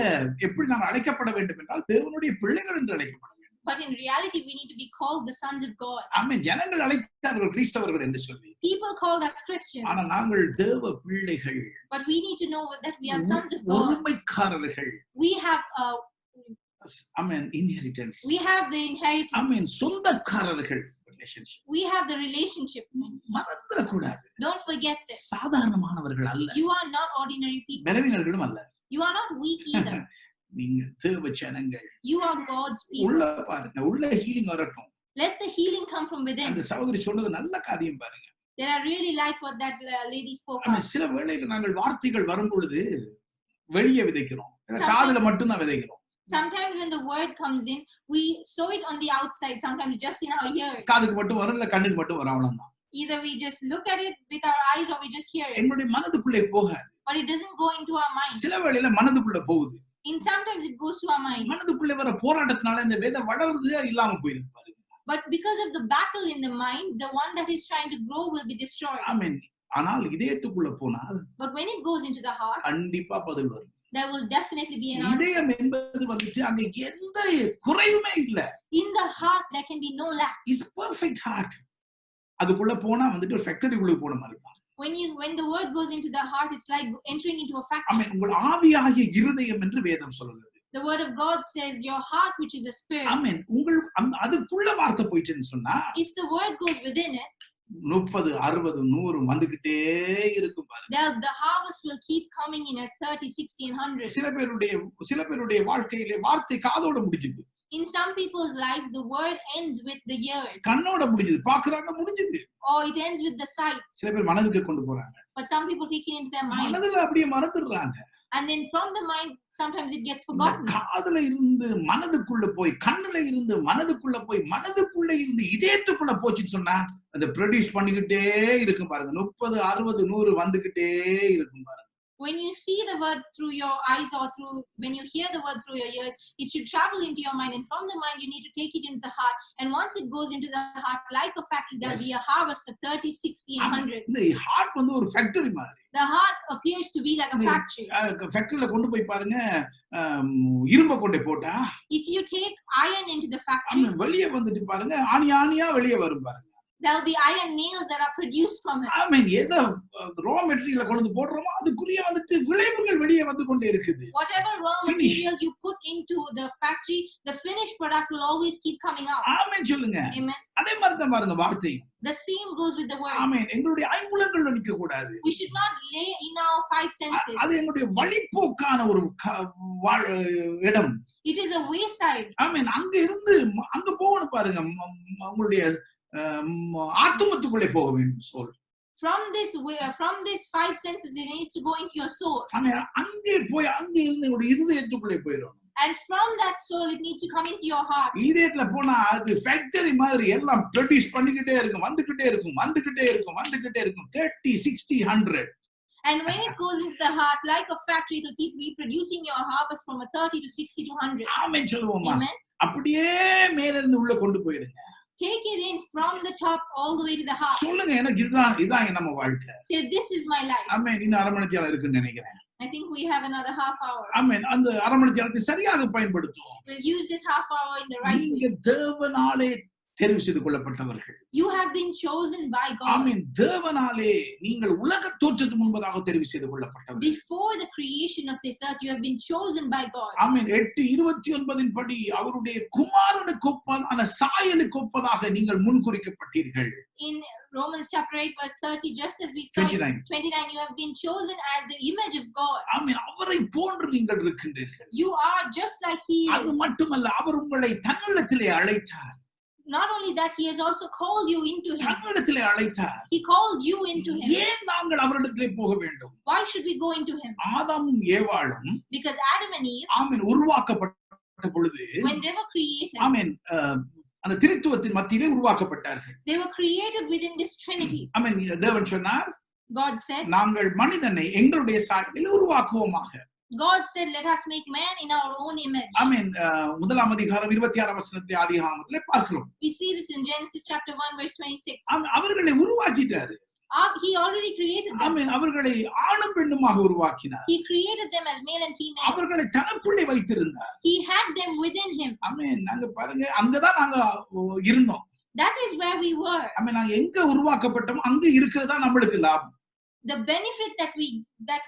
எப்படி நாம் அழைக்கப்பட வேண்டும் என்றால் தேவனுடைய பிள்ளைகள் என்று அழைக்கப்பட வேண்டும். But in reality we need to be called the sons of God. ஆமென். ஜனங்கள் அழைத்தார்கள் கிறிஸ்தவர்கள் என்று சொல்லி. People called us Christians. ஆனா நாங்கள் தேவ பிள்ளைகள். But we need to know that we are sons of God. உரிமைக்காரர்கள். We have Amen. Inheritance. We have the inheritance. Amen. சொந்தக்காரர்கள். Relationship. We have the relationship. மறந்துட கூடாது. Don't forget this. சாதாரணமானவர்கள் அல்ல. You are not ordinary people. பலவீனர்களும் அல்ல. You are not weak either. நீங்க தேவ ஜனங்கள். You are God's people. உள்ள பாருங்க, உள்ள ஹீலிங் வரட்டும். Let the healing come from within. அந்த சகோதரி சொன்னது நல்ல காரியம் பாருங்க. That I really like what that lady spoke of. சில வேளையில நாங்கள் வார்த்தைகள் வரும் பொழுது வெளியே விதைக்கிறோம். காதுல மட்டும் தான் விதைக்கிறோம். Sometimes when the word comes in, we sow it on the outside, sometimes just in our ears. காதுக்கு மட்டும் வரும், இல்ல கண்ணுக்கு மட்டும் வரும், அவ்வளவுதான். Either we just look at it with our eyes or we just hear it. என்னுடைய மனதுக்குள்ளே போகாது. But it doesn't go into our mind. சில வேளையில மனதுக்குள்ள போகுது. In sometimes it goes to our mind. மனதுக்குள்ளே வர போராட்டத்தினால இந்த வேதம் வளர்றதே இல்லாம போயிருக்கு பாருங்க. But because of the battle in the mind, the one that is trying to grow will be destroyed. ஆமென். ஆனால் இதயத்துக்குள்ள போனால் But when it goes into the heart, கண்டிப்பா பதில் வரும். there will definitely be an answer. இதயம் என்பது வந்துட்டு அங்க எந்த குறையுமே இல்ல. In the heart there can be no lack. It's a perfect heart. அதுக்குள்ள போனா வந்துட்டு ஒரு ஃபேக்டரிக்குள்ள போன மாதிரி தான். When the word goes into the heart, it's like entering into a factory. ஆமென். உங்கள் ஆவியாகிய இருதயம் என்று வேதம் சொல்லுது. The word of God says your heart, which is a spirit. ஆமென். உங்கள் அதுக்குள்ள வார்த்தை போயிடுச்சுன்னு சொன்னா, if the word goes within it, 30, 60, 100 வந்துகிட்டே இருக்கும் பாருங்க. The harvest will keep coming in as 30, 60 and 100. சில பேருடைய வாழ்க்கையிலே வார்த்தை காதோட முடிஞ்சது. In some people's lives, the word ends with the ears. கண்ணோட முடிஞ்சது, பாக்குறாங்க முடிஞ்சது. Or it ends with the sight. சில பேர் மனதுக்கு கொண்டு போறாங்க. But some people take it into their mind. மனதுல அப்படியே மறந்துடுறாங்க. And then from the mind, sometimes it gets forgotten. காதுல இருந்து மனதுக்குள்ள போய், கண்ணுல இருந்து மனதுக்குள்ள போய், மனதுக்குள்ள இருந்து இதயத்துக்குள்ள போச்சுன்னு சொன்னா அதை ப்ரொடியூஸ் பண்ணிக்கிட்டே இருக்கும் பாருங்க. 30, 60, 100 வந்துகிட்டே இருக்கும் பாருங்க. When you see the word through your eyes or when you hear the word through your ears, it should travel into your mind, and from the mind you need to take it into the heart, and once it goes into the heart like a factory, there will be a harvest of 30, 60 and 100. இந்த heart வந்து ஒரு factory மாதிரி. The heart appears to be like a factory. ஃபேக்டரியில கொண்டு போய் பாருங்க, இரும்ப கொண்டே போட்டா, if you take iron into the factory, வெளியே வந்துட்டு பாருங்க, ஆணியா வெளியே வரும் பாருங்க. there will be iron nails that are produced from it. I mean, ஏதோ raw material கொண்டு போடுறோமோ அதுக்குரிய வந்துட்டு விளைவுகள் வெளியே வந்து கொண்டே இருக்குது. Whatever raw material you put into the factory, the finished product will always keep coming out. ஆமென் சொல்லுங்க. Amen. அதே மாதிரி தான் பாருங்க வார்த்தை. The same goes with the word. ஆமென். எங்களுடைய ஐம்புலங்கள்ல நிக்க கூடாது. We should not lay in our five senses. அது எங்களுடைய வழிப்போக்கான ஒரு இடம். It is a wayside. ஆமென். அங்க இருந்து அங்க போகணும் பாருங்க. உங்களுடைய ஆத்துமத்துக்குள்ளே போக வேண்டும் soul. From this five senses, it needs to go into your soul. ஆமென். அங்கே போய் அங்க இருந்து உங்களுடைய இதயத்துக்குள்ளே போயிடும். And from that soul, it needs to come into your heart. இதயத்துல போனா அது ஃபேக்டரி மாதிரி எல்லாம் ப்ரொடியூஸ் பண்ணிக்கிட்டே இருக்கும், வந்துகிட்டே இருக்கும், வந்துகிட்டே இருக்கும், வந்துகிட்டே இருக்கும். 30, 60, 100. And when it goes into the heart, like a factory, it will keep reproducing your harvest from a 30 to 60 to 100. ஆமென் சொல்லுவோமா? Amen. அப்படியே மேல இருந்து உள்ள கொண்டு போயிருங்க. Take it in from the top all the way to the heart. சொல்லுங்க, எனக்கு இதான் நம்ம வாழ்க்கை. Say, this is my life. ஆமென். இன்னும் அரை மணி நேரம் இருக்குன்னு நினைக்கிறேன். I think we have another half hour. ஆமென். அந்த அரை மணி நேரத்தை சரியாக பயன்படுத்துவோம். We'll use this half hour in the right way. நீங்க தேவனாலே தெரிவு செய்து கொள்ளப்பட்டவர்கள். You have been chosen by God. ஆமென். தேவனாலே நீங்கள் உலக தோற்றத்துக்கு முன்பதாக தெரிவு செய்து கொள்ளப்பட்டவர்கள். Before the creation of this earth, you have been chosen by God. ஆமென். 8:29 படி அவருடைய குமாரனுக்கு ஒப்பான சாயலுக்கு ஒப்பதாக நீங்கள் முன்குறிக்கப்பட்டீர்கள். In Romans chapter 8 verse 30, just as we saw 29, you have been chosen as the image of God. ஆமென். அவரை போன்று நீங்கள் இருக்கின்றீர்கள். You are just like he is. அது மட்டுமல்ல, அவர் உங்களை தன்னிடத்திலே அழைத்தார். Not only that, he has also called you into him. தன்னிடத்திலே அழைத்தார். He called you into him. ஏன் நாங்கள் அவரிடத்திலே போக வேண்டும்? Why should we go into him? ஆதாமும் ஏவாளும் Because Adam and Eve, ஆமென், உருவாக்கப்பட்ட பொழுது, when they were created, ஆமென், அந்த திரித்துவத்தின் மத்தியிலே உருவாக்கப்பட்டார்கள். they were created within this Trinity. ஆமென். தேவன் சொன்னார், God said, நாங்கள் மனிதனை எங்களுடைய சாயலில் உருவாக்குவோமாக. God said, let us make man in our own image. ஆமென். முதலாம் அதிகாரம் 26 வசனத்தை ஆதியாகமத்திலே பார்க்கிறோம். We see this in Genesis chapter 1 verse 26. அவர்களை உருவாக்கிட்டாரு. He already created them. ஆமென். அவர்களை ஆணும் பெண்ணுமாக உருவாக்கினார். He created them as male and female. அவர்களை தனக்குள்ளே வைத்திருந்தார். He had them within him. ஆமென். நாங்க பாருங்க, அங்கதான் நாங்க இருந்தோம். That is where we were. ஆமென். நாங்க எங்க உருவாக்கப்பட்டோம் அங்க இருக்கிறதா நம்மளுக்கு லாபம். The benefit that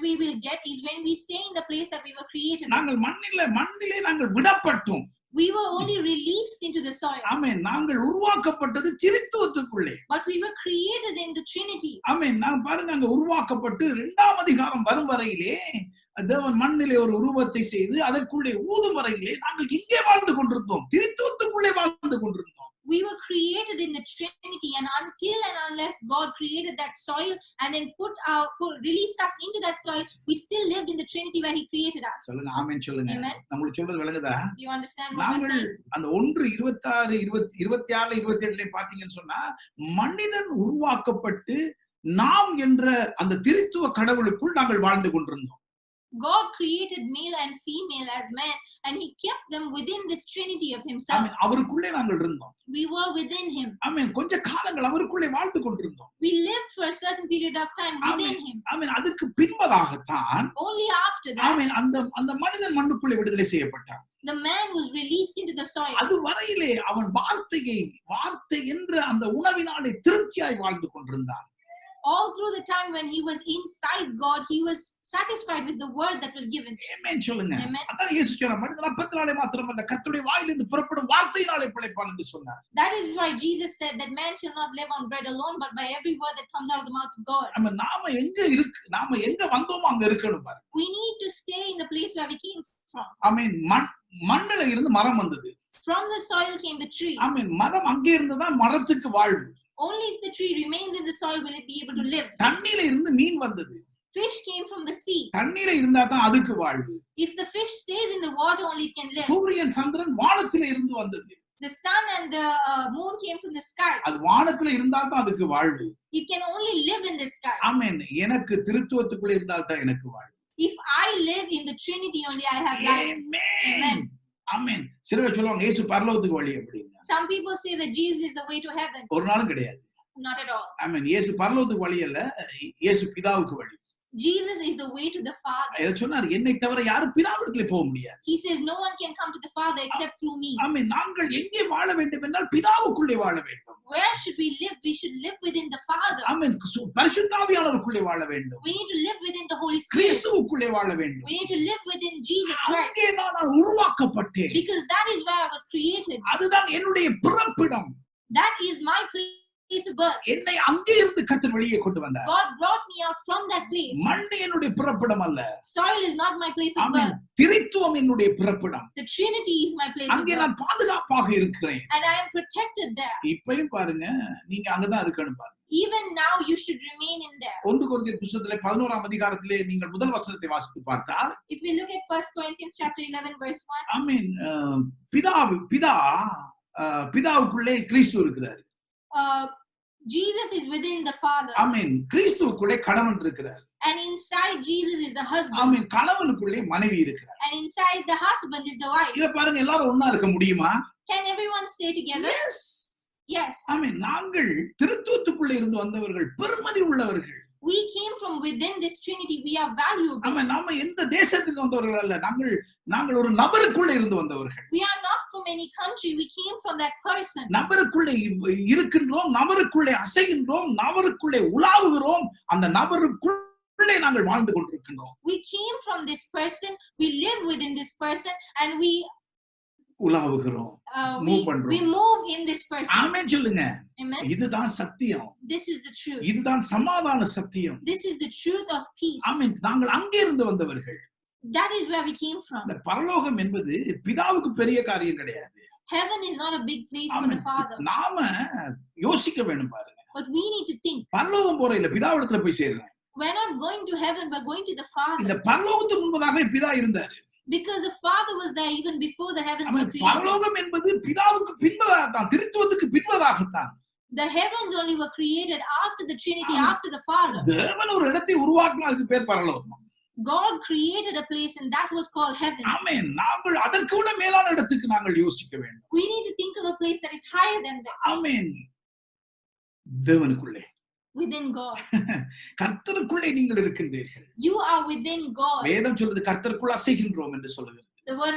we will get is when we stay in the place that we were created. நாங்கள் மண்ணிலே நாங்கள் விடப்பட்டோம். We were only released into the soil. ஆமென். நாங்கள் உருவாக்கப்பட்டது திரித்துவத்துக்குள்ளே. But we were created in the Trinity. ஆமென். நான் பாருங்க, அங்க உருவாக்கப்பட்டு 2ஆம் அதிகாரம் வரும் வரையிலே தேவன் மண்ணிலே ஒரு உருவத்தை செய்து அதற்குள்ளே ஊதும் வரையிலே நாங்கள் இங்கே வாழ்ந்து கொண்டிருந்தோம். திரித்துவத்துக்குள்ளே வாழ்ந்து கொண்டிருந்தோம். We were created in the Trinity, and until and unless God created that soil and then released us into that soil, we still lived in the Trinity where he created us. சொல்லுங்க, ஆமென் சொல்லுங்க. Amen. உங்களுக்கு சொல்றது விளங்குதா? You understand what I'm நாங்கள் saying? அந்த 1:26 26 27 பாத்தீங்கன்னு சொன்னா, மனிதன் உருவாக்கப்பட்டு நாம் என்ற அந்த திரித்துவ கடவுளுக்குள் நாங்கள் வாழ்ந்து கொண்டிருந்தோம். God created male and female as man, and he kept them within this Trinity of himself. ஆமென். அவருக்குள்ளே நாங்கள் இருந்தோம். We were within him. ஆமென். கொஞ்ச காலங்கள் அவருக்குள்ளே வாழ்ந்து கொண்டிருந்தோம். We lived for a certain period of time within him. ஆமென். அதுக்கு பின்பதாகத்தான் Only after that, ஆமென், அந்த மனிதன் மண்ணுக்குள்ளே விடுதலை செய்யப்பட்டான். the man was released into the soil. அது வரையிலே அவன் வார்த்தை என்ற அந்த உணவினாலே திருப்தியாய் வாழ்ந்து கொண்டிருந்தான். All through the time when he was inside God, he was satisfied with the word that was given. ஆமென் சொல்லுங்க. Amen. அதான் இயேசு சொன்னார், மனிதன் அப்பத்தினாலே மாத்திரமல்ல கர்த்தருடைய வாயிலிருந்து புறப்படும் வார்த்தையினாலே பிழைப்பான் என்று சொன்னார். That is why Jesus said that man shall not live on bread alone, but by every word that comes out of the mouth of God. ஆமென். நாம எங்க வந்தோமோ அங்க இருக்கணும் பாரு. We need to stay in the place where we came from. ஆமென். மண்ணில இருந்து மரம் வந்தது. From the soil came the tree. ஆமென். மரம் அங்கே இருந்துதான் மரத்துக்கு வாழ்வு. Only if the tree remains in the soil will it be able to live. தண்ணீர இருந்து மீன் வந்தது. Fish came from the sea. தண்ணீர இருந்தா தான் அதுக்கு வாழ்வு. If the fish stays in the water, only it can live. Suriyan Chandran வானத்தில இருந்து வந்தது. The sun and the moon came from the sky. அது வானத்தில இருந்தா தான் அதுக்கு வாழ்வு. It can only live in the sky. ஆமென். எனக்கு திருத்துவத்துக்குள்ள இருந்தா தான் எனக்கு வாழ்வு. If I live in the Trinity, only I have life. Amen. ஆமென். சிலர் சொல்லுவாங்க இயேசு பரலோகத்துக்கு வழி அப்படிங்க. Some people say that Jesus is the way to heaven. ஒரு நாளும் கிடையாது. Not at all. ஆமென். இயேசு பரலோகத்துக்கு வழி அல்ல, இயேசு பிதாவுக்கு வழி. Jesus is the way to the Father. இத சொன்னார், என்னை தவிர யாரும் பிதாவிடத்திலே போக முடியாது. He says no one can come to the Father except through me. ஆமென். நாங்கள் எங்கே வாழ வேண்டும் என்றால் பிதாவுக்குள்ளே வாழ வேண்டும். Where should we live? We should live within the Father. ஆமென். பரிசுத்த ஆவியானவருக்குள்ளே வாழ வேண்டும். We need to live within the Holy Spirit. கிறிஸ்துவுக்குள்ளே வாழ வேண்டும். We need to live within Jesus Christ. அங்கே நான் உருவாக்கப்பட்டேன். Because that is where I was created. அதுதான் என்னுடைய பிறப்பிடம். That is my place of birth. என்னை அங்கே இருந்து கர்த்தர் வெளியே கொண்டு வந்தார். God brought me out from that place. மண் என்னுடைய பிறப்பிடம் அல்ல. Soil is not my place of birth. திரித்துவம் என்னுடைய பிறப்பிடம். The Trinity is my place of அங்கே birth. நான் பாதுகாப்பாக இருக்கிறேன். And I am protected there. இப்பயும் பாருங்க, நீங்க அங்கதான் இருக்கணும் பாருங்க. Even now you should remain in there. 1 கொரிந்தியர் புத்தகத்திலே 11ஆம் அதிகாரத்திலே நீங்கள் முதல் வசனத்தை வாசித்து பார்த்தால், If we look at 1 Corinthians chapter 11 verse 1. ஆமென். பிதாவுக்குள்ளே கிறிஸ்து இருக்கிறார். Jesus is within the Father. ஆமென். கிறிஸ்துவுக்குள்ளே கணவன் இருக்கிறார். And inside Jesus is the husband. ஆமென். கணவனுக்குள்ளே மனைவி இருக்கிறார். And inside the husband is the wife. இத பாருங்க, எல்லாரும் ஒண்ணா இருக்க முடியுமா? Can everyone stay together? Yes. Yes. ஆமென். நாங்கள் திருத்துவத்துக்குள்ளே இருந்து வந்தவர்கள், பெருமதி உள்ளவர்கள். We came from within this Trinity. We are valuable. நாம எந்த தேசத்துக்கு வந்தவர்கள் அல்ல. நாங்கள் ஒரு நபருக்குள்ள இருந்து வந்தவர்கள். We are not from any country. We came from that person. நபருக்குள்ளே இருக்கின்றோம், நபருக்குள்ளே அசைகின்றோம், நபருக்குள்ளே உலாவுகிறோம், அந்த நபருக்குள்ளே நாங்கள் வாழ்ந்து கொண்டிருக்கின்றோம். We came from this person. We live within this person, and we உலாவுகிறோம், we move in this person. ஆமென் சொல்லுங்க. Amen. இதுதான் சத்தியம். This is the truth. இதுதான் சமாதான சத்தியம். This is the truth of peace. ஆமென். நாங்கள் அங்கே இருந்து வந்தவர்கள். That is where we came from. இந்த பரலோகம் என்பது பிதாவுக்கு பெரிய காரியம் கிடையாது. Heaven is not a big place for the Father. நாம யோசிக்க வேண்டும் பாருங்க. But we need to think. பரலோகம் போற இல்ல, பிதாவிடத்துல போய் சேருங்க. We're not going to heaven, we're going to the Father. இந்த பரலோகத்துக்கு முன்பதாக பிதா இருந்தாரு. Because the Father was there even before the heavens were created. பரலோகம் என்பது பிதாவுக்கு பின்பதாக தான், திருத்துவத்துக்கு பின்பதாக தான். The heavens only were created after the Trinity, after the Father. தேவன் ஒரு இடத்தை உருவாக்கினா அதுக்கு பேர் பரலோகம். God created a place and that was called heaven. ஆமென். நாங்கள் அதற்கு விட மேலான இடத்துக்கு நாங்கள் யோசிக்க வேண்டும். We need to think of a place that is higher than this. Amen. தேவனுக்குள்ளே, within God. கர்த்தருக்குள்ளே நீங்கள் இருக்கின்றீர்கள். You are within God. வேதம் சொல்றது கர்த்தருக்குள் அசைகின்றோம் என்று சொல்லுகிறது. The word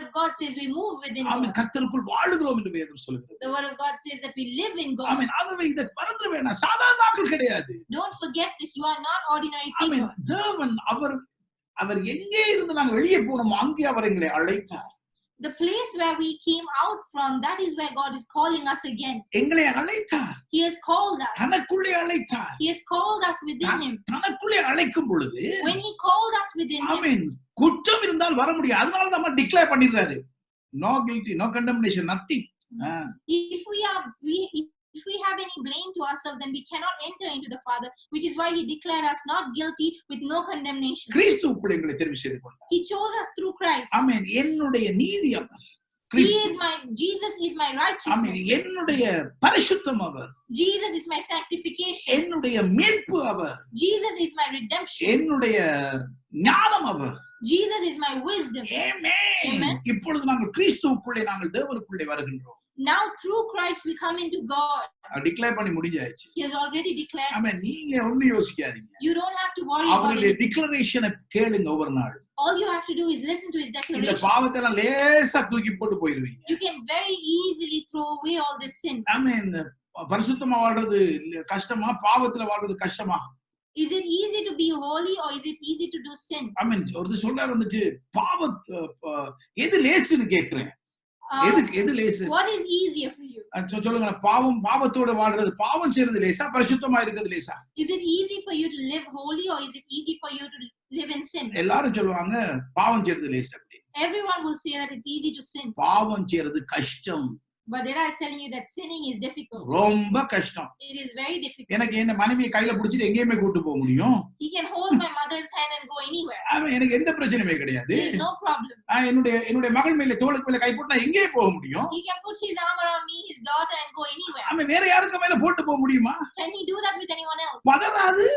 of God says we move within God. ஆமென். கர்த்தருக்குள் வாழுகிறோம் என்று வேதம் சொல்லுகிறது. The word of God says that we live in God. ஆமென். ஆகவே இத மறந்துட வேண்டாம். சாதாரண ஆட்கள் கிடையாது. Don't forget this. You are not ordinary people. ஆமென். தேவன் அவர் எங்கே இருந்து நாங்கள் வெளியே போனோமோ அங்கே அவர் எங்களை அழைத்தார். The place where we came out from, that is where God is calling us again. எங்களை அழைத்தார். He has called us. தனக்குள்ளே அழைத்தார். He has called us within him. தனக்குள்ளே அழைக்கும் பொழுது, when he called us within him, ஆமென், குற்றம் இருந்தால் வர முடியாது. அதனால நம்ம டிக்ளேர் பண்ணிடுறாரு. No guilty, no condemnation, nothing. If we have any blame to ourselves, then we cannot enter into the Father, which is why he declared us not guilty with no condemnation. கிறிஸ்துவுக்குள் எங்களை தெரிவு செய்து கொண்டார். He chose us through Christ. ஆமென். என்னுடைய நீதி அவர். Jesus is my righteousness. ஆமென். என்னுடைய பரிசுத்தம் அவர். Jesus is my sanctification. என்னுடைய மீட்பு அவர். Jesus is my redemption. என்னுடைய ஞானம் அவர். Jesus is my wisdom. Amen. இப்பொழுது நாங்கள் கிறிஸ்துவுக்குள்ளே, நாங்கள் தேவனுக்குள்ளே வருகின்றோம். Now through Christ we come into God. Declare பண்ணி முடிஞ்சாச்சு. He has already declared. ஆமென். நீங்க ஒண்ணும் யோசிக்காதீங்க. You don't have to worry about அவருடைய it. டிக்ளரேஷனை கேளுங்க ஒவ்வொரு நாள். All you have to do is listen to his declaration. இந்த பாவத்தை எல்லாம் லேசா தூக்கி போட்டு போயிடுவீங்க. You can very easily throw away all this sin. ஆமென். பரிசுத்தமா வாழ்றது கஷ்டமா, பாவத்துல வாழ்றது கஷ்டமா? Is it easy to be holy or is it easy to do sin? ஆமென். ஒருத்தர் சொல்றாரு வந்துச்சு, எது லேசுன்னு கேக்குறேன். எது லேசு? What is easier for you? சொல்லுங்க. பாவத்தோட வாழ்றது, பாவம் செய்யறது லேசா, பரிசுத்தமா இருக்கிறது லேசா? Is it easy for you to live holy or is it easy for you to live in sin? எல்லாரும் சொல்லுவாங்க பாவம் செய்யறது லேசா அப்படி. Everyone will say that it's easy to sin. பாவம் செய்யறது கஷ்டம். But Deda is telling you that sinning is difficult. ரொம்ப கஷ்டம். It is very difficult. எனக்கு என்ன மனைவியை கையில பிடிச்சிட்டு எங்கேயுமே கூட்டி போக முடியும். He can hold my mother's hand and go anywhere. ஆமென். எனக்கு எந்த பிரச்சனையுமே கிடையாது. There is no problem. என்னுடைய மகள் மேல தோளுக்கு மேல கை போட்டு நான் எங்கேயே போக முடியும். He can put his arm around me, his daughter, and go anywhere. ஆமென். வேற யாருக்கு மேல போட்டு போக முடியுமா? Can he do that with anyone else? பதறாது.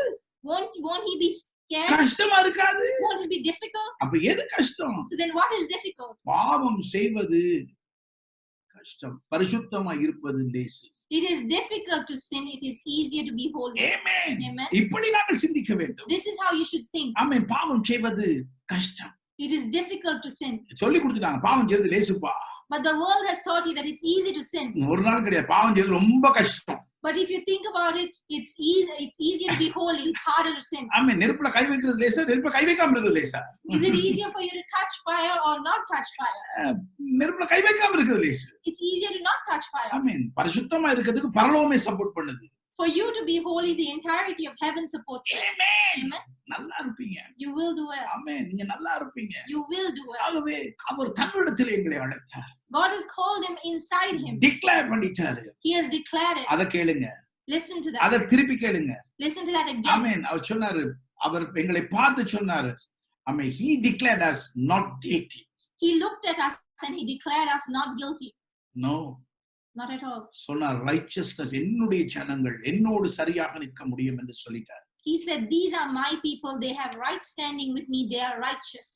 Won't he be scared? கஷ்டமா இருக்காது. Won't it be difficult? அப்ப எது கஷ்டம்? So then what is difficult? பாவம் செய்வது கஷ்டம், பரிசுத்தமா இருப்பது லேசு. It is difficult to sin, it is easier to be holy. Amen. Amen. இப்படி நாங்கள் சிந்திக்க வேண்டும். This is how you should think. ஆமென். பாவம் செய்வது கஷ்டம். It is difficult to sin. சொல்லி கொடுத்துட்டாங்க, பாவம் செய்வது லேசுப்பா. But the world has taught you that it's easy to sin. ஒரு நாள் கிடையாது, பாவம் செய்வது ரொம்ப கஷ்டம். But if you think about it, it's easier to be holy, it's harder to sin. ஆமென். நெருப்புல கை வைக்கிறது லேசா, நெருப்புல கை வைக்காம இருக்கிறது லேசா? Is it easier for you to touch fire or not touch fire? நெருப்புல கை வைக்காம இருக்கிறது லேசு. It's easier to not touch fire. ஆமென். பரிசுத்தமா இருக்கிறதுக்கு பரலோகமே சப்போர்ட் பண்ணுது. For you to be holy, the entirety of heaven supports you. Amen. நல்லா இருப்பீங்க. You will do well. ஆமென். நீங்க நல்லா இருப்பீங்க. You will do well. ஆகவே அவர் தன்னிடத்தில் எங்களை அழைத்தார். God has called him inside him. Declare பண்ணிட்டாரு. He has declared it. அத கேளுங்க. Listen to that. அத திருப்பி கேளுங்க. Listen to that again. ஆமென். அவர் சொன்னாரு, அவர் எங்களை பார்த்து சொன்னாரு, ஆமென், he declared us not guilty. He looked at us and he declared us not guilty. No. Not at all. சொன்னார், righteousness, என்னுடைய ஜனங்கள் என்னோடு சரியாக நிற்க முடியும் என்று சொல்லிட்டார். He said, these are my people, they have right standing with me, they are righteous.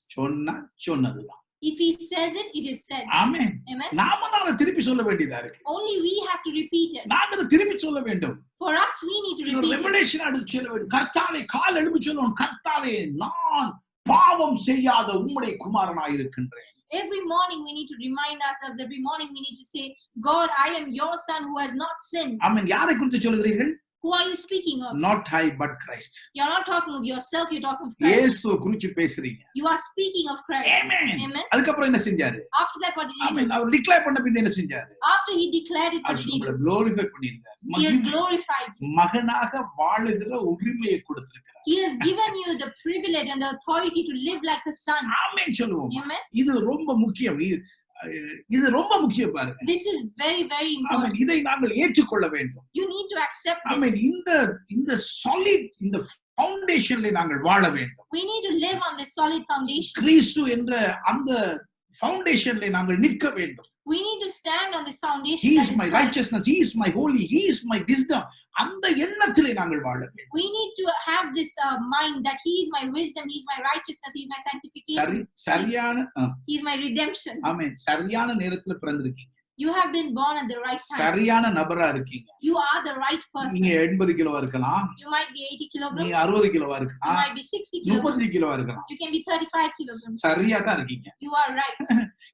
சொன்னதுதான். If he says it, it is said. Amen. Amen. நாம தான் அதை திருப்பி சொல்ல வேண்டியதா இருக்கு. Only we have to repeat it. நாங்க அதை திருப்பி சொல்ல வேண்டும். For us, we need to இது repeat it. ரெவலேஷன் எடுத்து சொல்ல வேண்டும். கர்த்தாவே, கால் எழுப்பி சொல்லணும். கர்த்தாவே, நான் பாவம் செய்யாத உம்முடைய குமாரனாய் இருக்கின்றேன். Every morning we need to remind ourselves. Every morning we need to say, God, I am your son who has not sinned. ஆமென். யாரை குறித்து சொல்கிறீர்கள்? Who are you speaking of? Not I but Christ. You're not talking of yourself, you're talking of Christ. இயேசுவை குறித்து பேசுறீங்க. You are speaking of Christ. Amen. Amen. அதுக்கு அப்புறம் என்ன செஞ்சாரு? After that, what did he do? ஆமென். அவர் declare பண்ண பிறகு என்ன செஞ்சாரு? After he declared it, what did he do? glorify பண்ணிருக்கார். He has glorified you. மகனாக வாழுகிற உரிமையை கொடுத்திருக்கிறார். He has given you the privilege and the authority to live like a son. ஆமென் சொல்லுவோம். Amen. இது ரொம்ப முக்கியம். இது ரொம்ப முக்கியம் பாருங்க. This is very, very important. ஆமென். இதை நாங்கள் ஏற்றுக்கொள்ள வேண்டும். You need to accept amen. this. இந்த solid இந்த ஃபவுண்டேஷன்ல நாங்கள் வாழ வேண்டும். We need to live on this solid foundation. கிறிஸ்து என்ற அந்த ஃபவுண்டேஷன்ல நாங்கள் நிற்க வேண்டும். We need to stand on this foundation. He that is is my Christ. righteousness, he is my holy, he is my wisdom. அந்த எண்ணத்திலே நாங்கள் வாழ வேண்டும். We need to have this mind that he is my wisdom, he is my righteousness, he is my sanctification. சரியான He is my redemption. ஆமென். சரியான நேரத்துல பிறந்திருக்கீங்க. You have been born at the right time. சரியான நபரா இருக்கீங்க. You are the right person. நீங்க 80 கிலோவா இருக்கலாம். You might be 80 kilograms. நீங்க 60 கிலோவா You இருக்கலாம். might be 60 kilograms. 30 கிலோவா இருக்கலாம். You can be 35 kilograms. சரியா தான் இருக்கீங்க. You are right.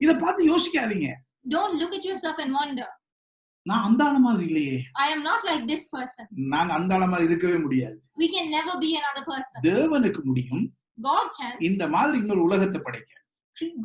இத பார்த்து யோசிக்காதீங்க. Don't look at yourself and wonder. நான் அந்த ஆள மாதிரி இல்லையே. I am not like this person. நாங்க அந்த ஆள மாதிரி இருக்கவே முடியாது. We can never be another person. தேவனுக்கு முடியும். God can. இந்த மாதிரி இன்னொரு உலகத்தை படைக்க.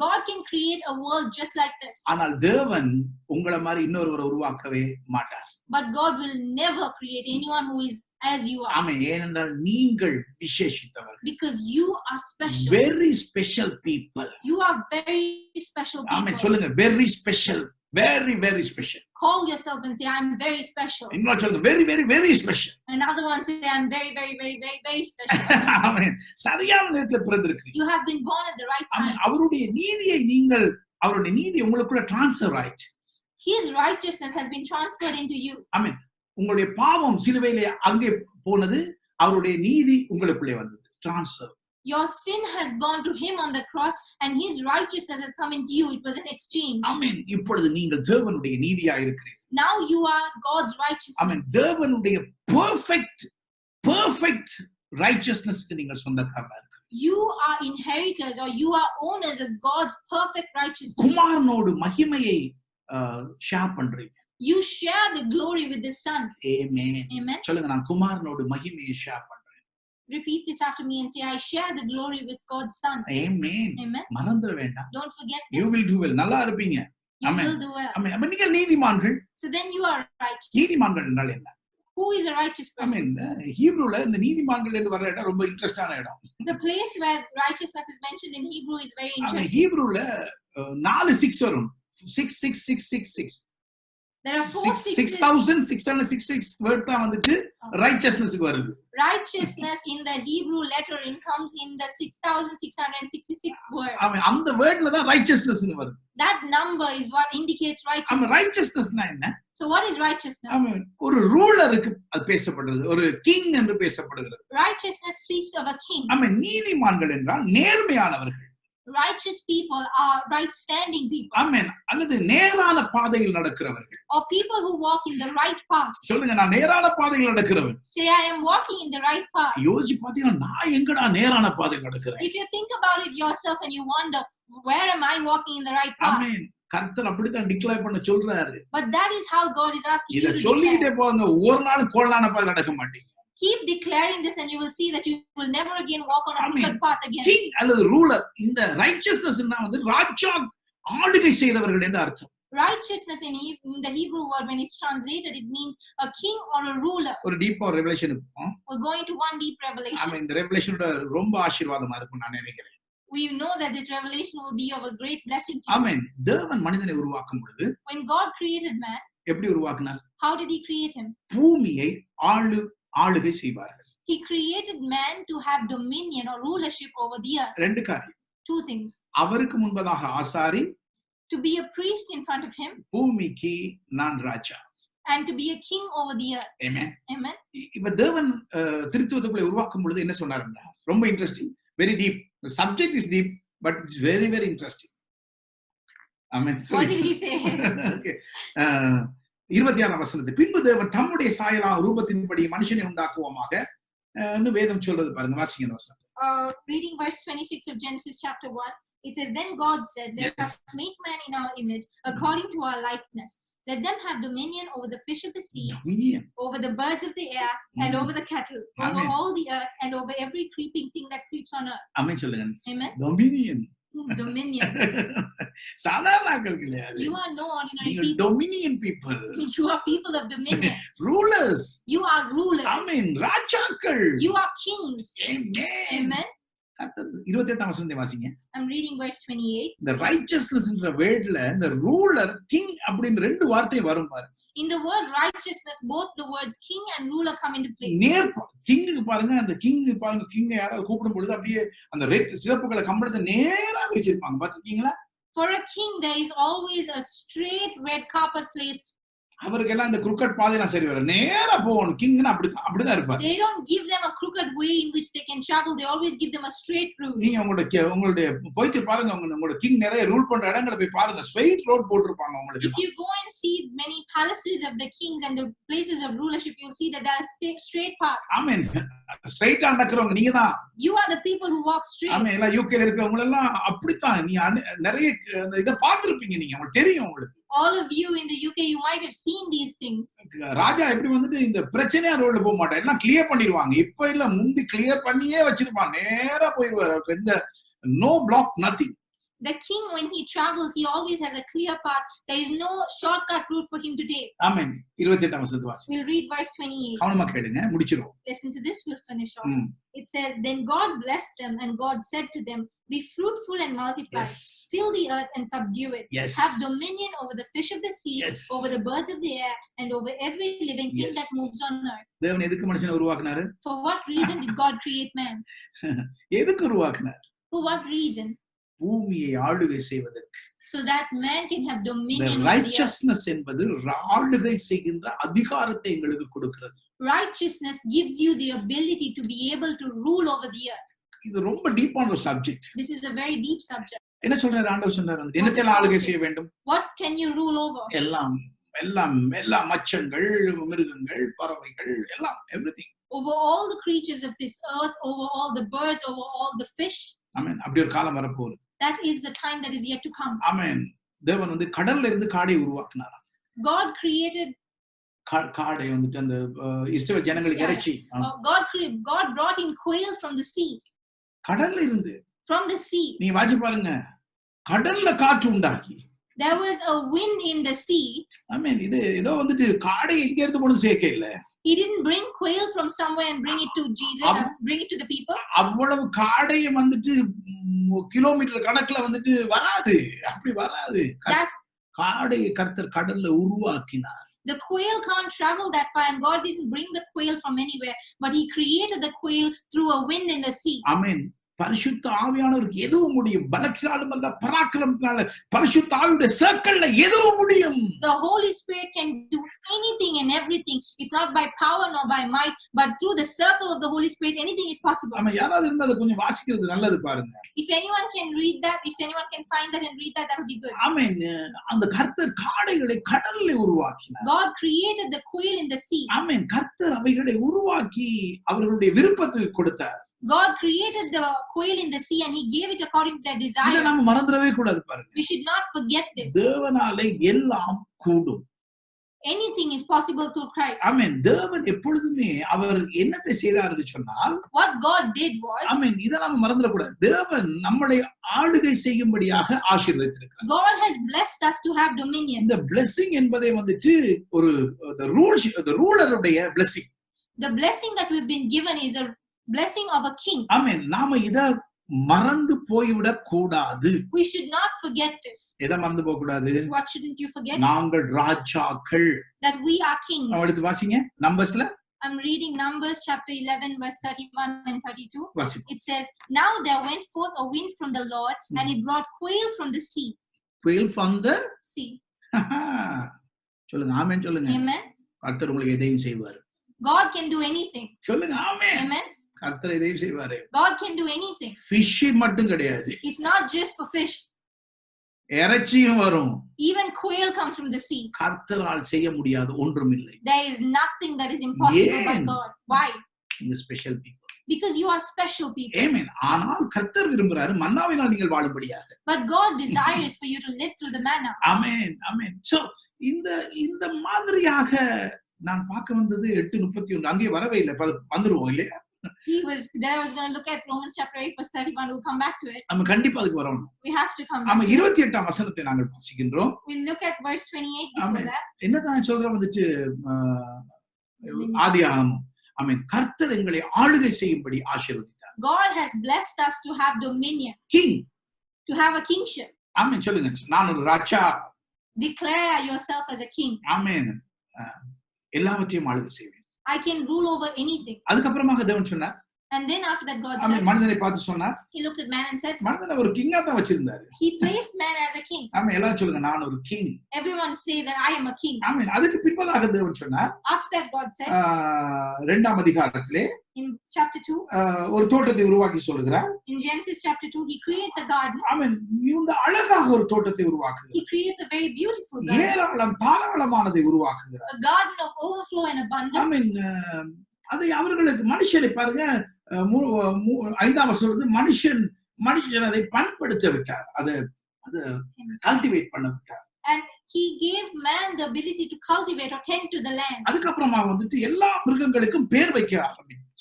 God can create a world just like this. ஆனால் தேவன் உங்கள மாதிரி இன்னொருவரை உருவாக்கவே மாட்டார். But God will never create anyone who is as you are. ஆமென். ஏனென்றால் நீங்கள் விசேஷித்தவர்கள். Because you are special. Very special people. You are very special amen. people. சொல்லுங்க, very special. Very very special. Call yourself and say, I'm very special. இன்னொரு சொல்லுங்க, very very very special. Another one say, I'm very, very, very, very, very special. ஆமென். சரியான நேரத்துல பிறந்திருக்கீங்க. You have been born at the right time. ஆமென். அவருடைய நீதியை நீங்கள் அவருடைய நீதி உங்களுக்குள்ள ட்ரான்ஸ்ஃபர் ஆயிடுச்சு. His righteousness has been transferred into you. ஆமென். உங்களுடைய பாவம் சிலுவையிலே அங்கே போனது, அவருடைய நீதி உங்களுக்குள்ளே வந்தது. Transfer. Your sin has gone to him on the cross and his righteousness has come into you. It was an exchange. ஆமென். இப்பொழுது நீங்கள் தேவனுடைய நீதியா இருக்கிறீர்கள். Now you are God's amen. righteousness. தேவனுடைய பெர்ஃபெக்ட் ரைச்சியஸ்னஸ்க்கு நீங்கள் சொந்தக்காரரா இருக்கீங்க. You are inheritors or you are owners of God's perfect righteousness. குமாரனோடு மகிமையை share பண்றீங்க. You share the glory with the Son. Amen. Amen. சொல்லுங்க, நான் குமாரனோடு மகிமையை ஷேர் பண்றேன். Repeat this after me and say, I share the glory with God's Son. Amen. Amen. மறந்துட வேண்டாம். Don't forget You this. will do well. நல்லா இருப்பீங்க. You Amen. will do well. ஆமென். அப்ப நீங்க நீதிமான்கள். So then you are righteous. நீதிமான்கள் என்றால் என்ன? Who is a righteous person? ஆமென். ஹீப்ரூல இந்த நீதிமான்கள் என்று வர இடம் ரொம்ப இன்ட்ரஸ்டான இடம். The place where righteousness is mentioned in Hebrew is very amen. interesting. ஹீப்ரூல 4 வரும். 66666. There are 4 sixes. 6666 வேர்ட் தான் வந்துட்டு ரைச்சியஸ்னஸ்க்கு வருது. Righteousness in the Hebrew lettering comes in the 6666 word. ஆமென். அந்த வேர்ட்ல தான் ரைச்சியஸ்னஸ்னு வருது. That number is what indicates amen. righteousness. ரைச்சியஸ்னஸ்னா என்ன? So what is righteousness? ஆமென். ஒரு ரூலருக்கு அது பேசப்படுகிறது. ஒரு கிங் என்று பேசப்படுகிறது. Righteousness speaks of a king. ஆமென். நீதிமான்கள் என்றால் நேர்மையானவர்கள். Righteous people are right-standing people. ஆமென். அல்லது நேரான பாதையில் நடக்கிறவர்கள். Or people who walk in the right path. சொல்லுங்க, நான் நேரான பாதையில் நடக்கிறவன். Say, I am walking in the right path. யோசிச்சு பாத்தீங்கன்னா, நான் எங்கடா நேரான பாதையில் நடக்கிறேன்? If you think about it yourself and you wonder, where am I walking in the right path? ஆமென். கர்த்தர் அப்படிதான் டிக்ளேர் பண்ண சொல்றாரு. But that is how God is asking you இத to declare. சொல்லிட்டே போங்க, ஒரு நாள் கோளான பாதை நடக்க மாட்டீங்க. Keep declaring this and you will see that you will never again walk on a crooked path again. King அல்லது ரூலர், இந்த ரைச்சியஸ்னஸ்னா வந்து ராஜா ஆளுகை செய்றவர்கள் என்று அர்த்தம். Righteousness in the Hebrew word, when it's translated, it means a king or a ruler. ஒரு டீப்பா revelation இருக்கும். We're going to one deep revelation. ஆமென். இந்த ரெவலேஷனோட ரொம்ப ஆசீர்வாதமா இருக்கும் நான் நினைக்கிறேன். We know that this revelation will be of a great blessing to you. ஆமென். தேவன் மனிதனை உருவாக்கும் பொழுது When God created man, எப்படி உருவாக்கினார்? how did he create him? பூமியை ஆளுகை செய்வார்கள். He created man to have dominion or rulership over the earth. ரெண்டு காரியம். 2 things. அவருக்கு முன்பதாக ஆசாரி, To be a priest in front of him, பூமிக்கு நான் ராஜா. and to be a king over the earth. Amen. Amen. இப்ப தேவன் திருத்துவத்துக்குள்ள உருவாக்கும் பொழுது என்ன சொன்னாருன்னா, ரொம்ப interesting, very deep. The subject is deep, but it's very very interesting. Amen. What did he say? Okay. 26ஆம் வசனத்தை, பின்பு தேவன் தம்முடைய சாயலான ரூபத்தின்படி மனுஷனை உண்டாக்குவோமாக ன்னு வேதம் சொல்றது பாருங்க. வாசிங்க வசனம். Reading verse 26 of Genesis chapter 1, it says, then God said, let us make man in our image, according to our likeness. Let them have dominion over the fish of the sea, Dominion. over the birds of the air, and over the cattle, over all the earth, and over every creeping thing that creeps on earth. ஆமென் சொல்லுங்க. Amen. Dominion. Dominion. சாதாரண ஆட்கள் கிடையாது. You are no ordinary You people. Dominion people. You are people of dominion. Rulers. You are rulers. ஆமென். ராஜாக்கள். You are kings. Amen. Amen. 28ஆம் வசனத்தை வாசிங்க. I'm reading verse 28. இந்த righteousness என்ற வேர்ட்ல இந்த ரூலர் கிங் அப்படின ரெண்டு வார்த்தை வரும் பாருங்க. In the word righteousness, both the words king and ruler come into play. கிங்க்கு பாருங்க, அந்த கிங் பாருங்க, கிங் யாராவது கூப்பிடும் பொழுது அப்படியே அந்த ரெட் சிவப்பு கலர் கம்பளத்தை நேரா வச்சிருப்பாங்க. பாத்தீங்களா? For a king there is always a straight red carpet placed. அவருக்கு எல்லாம் இந்த crooked பாதைலாம் சரி வர நேரா போகணும். கிங்னா அப்படிதான் இருப்பார். They don't give them a crooked way in which they can travel. They always give them a straight route. நீங்க உங்களுடைய போயிட்டு பாருங்க, உங்களோட கிங் நிறைய ரூல் பண்ற இடங்களை போய் பாருங்க. ஸ்ட்ரைட் ரோட் போட்டுருப்பாங்க உங்களுக்கு. If you go and see many palaces of the kings and the places of rulership, you'll see that there are straight paths. ஆமென். ஸ்ட்ரைட்டா நடக்கறவங்க நீங்க தான். You are the people who walk straight. ஆமென். எல்லாம் யூகேல இருக்கவங்க எல்லாம் அப்படித்தான். நீ நிறைய இத பாத்துருப்பீங்க, நீங்க உங்களுக்கு தெரியும். உங்களுக்கு all of you in the UK, you might have seen these things. ராஜா எப்படி வந்துட்டு இந்த பிரச்சனையா ரோட்ல போக மாட்டார், எல்லாம் கிளியர் பண்ணிடுவாங்க. இப்ப இல்ல, முந்தி கிளியர் பண்ணியே வச்சிருப்பான், நேரா போயிடுவார். இந்த no block, nothing. The king, when he travels, he always has a clear path. There is no shortcut route for him to take. ஆமென். 28ஆம் வசனத்தை வாசிங்க. We'll read verse 28. கவனமா கேளுங்க, முடிச்சிரோம். Listen to this, we'll finish off. It says, then God blessed them, and God said to them, be fruitful and multiply. Yes. Fill the earth and subdue it. Yes. Have dominion over the fish of the sea, Yes. over the birds of the air, and over every living thing Yes. that moves on earth. தேவன் எதுக்கு மனுஷனை உருவாக்குனாரு? For what reason did God create man? எதுக்கு உருவாக்குனார்? For what reason? பூமியை ஆளுகை செய்வதற்கு. So that man can have dominion over the earth. Righteousness என்பது ஆளுகை செய்கின்ற அதிகாரத்தை எங்களுக்கு கொடுக்கிறது. Righteousness gives you the ability to be able to rule over the earth. இது ரொம்ப டீப்பான ஒரு subject. This is a very deep subject. என்ன சொல்றாரு ஆண்டவர்? சொன்னாரு வந்து என்னத்தை ஆளுகை செய்ய வேண்டும்? What can you rule over? எல்லாம் மச்சங்கள், மிருகங்கள், பறவைகள், எல்லாம் everything. Over all the creatures of this earth, over all the birds, over all the fish. ஆமென். அப்படி ஒரு காலம் வரப்போகுது. That is the time that is yet to come. ஆமென். தேவன் வந்து கடல்ல இருந்து காடை உருவாக்கினார். God created காடை வந்துட்டு அந்த இஸ்ரவேல் ஜனங்களுக்கு இறைச்சி. God brought in quail from the sea. கடல்ல இருந்து. From the sea. நீ வாசி பாருங்க, கடல்ல காற்று உண்டாக்கி. There was a wind in the sea. ஆமென். இது ஏதோ வந்துட்டு காடை எங்க இருந்து கொண்டு சேர்க்க இல்ல. He didn't bring quail from somewhere and bring it to Jesus, bring it to the people. அவ்வளவு காடையை வந்துட்டு கிலோமீட்டர் கணக்குல வந்துட்டு வராது, அப்படி வராது. காடையை கர்த்தர் கடல்ல உருவாக்கினார். The quail can't travel that far, and God didn't bring the quail from anywhere, but He created the quail through a wind in the sea. ஆமென். பரிசுத்த ஆவியானவருக்கு எதுவும் முடியும். பலத்தினாலும் அல்ல, பராக்கிரமத்தினால, பரிசுத்த ஆவியுடைய சர்க்கிள்ல எதுவும் முடியும். The Holy Spirit can do anything and everything. It's not by power nor by might, but through the circle of the Holy Spirit, anything is possible. ஆமா, யாராவது இருந்தா அதை கொஞ்சம் வாசிக்கிறது நல்லது பாருங்க. If anyone can read that, if anyone can find that and read that, that would be good. ஆமென். அந்த கர்த்தர் காடைகளை கடல்ல உருவாக்கினார். God created the quail in the sea. ஆமென். கர்த்தர் அவைகளை உருவாக்கி அவர்களுடைய விருப்பத்துக்கு கொடுத்தார். God created the quail in the sea and He gave it according to their desire. இத நாம மறந்துடவே கூடாது பாருங்க. We should not forget this. தேவனாலே எல்லாம் கூடும். Anything is possible through Christ. ஆமென். தேவன் எப்பொழுதுமே அவர் என்னத்தை செய்தார்னு சொன்னால், what God did was, ஆமென், இத நாம மறந்துட கூடாது. தேவன் நம்மளை ஆளுகை செய்யும்படியாக ஆசீர்வதித்திருக்கிறார். God has blessed us to have dominion. இந்த blessing என்பதை வந்துட்டு ஒரு the ruler உடைய blessing. The blessing that we've been given is a blessing of a king. ஆமென். நாம இத மறந்து போய்விடக் கூடாது. We should not forget this. எதை மறந்து போக கூடாது? What shouldn't you forget? நாங்கள் ராஜாக்கள். That we are kings. அடுத்து வாசிங்க நம்பர்ஸ்ல. I'm reading Numbers chapter 11 verse 31 and 32. வாசி. It says, now there went forth a wind from the Lord and it brought quail from the sea. Quail from the sea. சொல்லுங்க ஆமென் சொல்லுங்க. Amen. கர்த்தர் உங்களுக்கு எதையும் செய்வார். God can do anything. சொல்லுங்க ஆமென். Amen. கர்த்தர் எதையும் செய்வார். God can do anything. fish மட்டும் கிடையாது. It's not just for fish. இறைச்சியும் வரும். Even quail comes from the sea. கர்த்தரால் செய்ய முடியாது ஒன்றும் இல்லை. There is nothing that is impossible by God. Why? இந்த special people. Because you are special people. Amen. ஆனால் கர்த்தர் விரும்புறாரு மன்னாவினால் நீங்கள் வாழும்படியாக. But God desires for you to live through the manna. Amen. Amen. So இந்த மாதிரியாக நான் பார்க்க வந்தது 8:31 அங்கே வரவே இல்லை. வந்துருவோம் இல்லையா? I was going to look at Romans chapter 8 verse 31. We'll come back to it. நம்ம கண்டிப்பா அதுக்கு வரணும். We have to come back. நம்ம 28ஆம் வசனத்தை நாங்கள் வாசிக்கின்றோம். We'll look at verse 28 before that. என்னதான் சொல்றோம் வந்துச்சு ஆதியாகமம். ஆமென். கர்த்தர் எங்களை ஆளுகை செய்யும்படி ஆசீர்வதித்தார். God has blessed us to have dominion. King. To have a kingship. ஆமென் சொல்லுங்க. நான் ஒரு ராஜா. Declare yourself as a king. ஆமென். எல்லாவற்றையும் ஆளுகை செய்வேன். I can rule over anything. அதுக்கப்புறமாக தேவன் சொன்னார். And then after that God said. மனிதனை பார்த்து சொன்னார். He looked at man and said. மனிதனை ஒரு கிங்கா தான் வச்சிருந்தாரு. He placed man as a king. ஆமென். எல்லாரும் சொல்லுங்க நான் ஒரு king. Everyone say that I am a king. ஆமென். அதுக்கு பின்பதாக தேவன் சொன்னார். After that God said. 2ஆம் அதிகாரத்திலே in chapter 2 ஒரு தோட்டத்தை உருவாக்கி சொல்கிறார். In Genesis chapter 2 he creates a garden. ஆமென். இந்த அழகாக ஒரு தோட்டத்தை உருவாக்குகிறார். He creates a very beautiful garden. ஏராளம் தாராளமானதை உருவாக்குகிறார். A garden of overflow and abundance. ஆமென். அதை அவர்களுக்கு மனுஷனை பாருங்க 5ஆம் வசனம் மனுஷன் அதை பண்படுத்த விட்டார். அதை கல்டிவேட் பண்ண விட்டார். And he gave man the ability to cultivate or tend to the land. அதுக்கப்புறமா வந்துட்டு எல்லா மிருகங்களுக்கும் பேர் வைக்க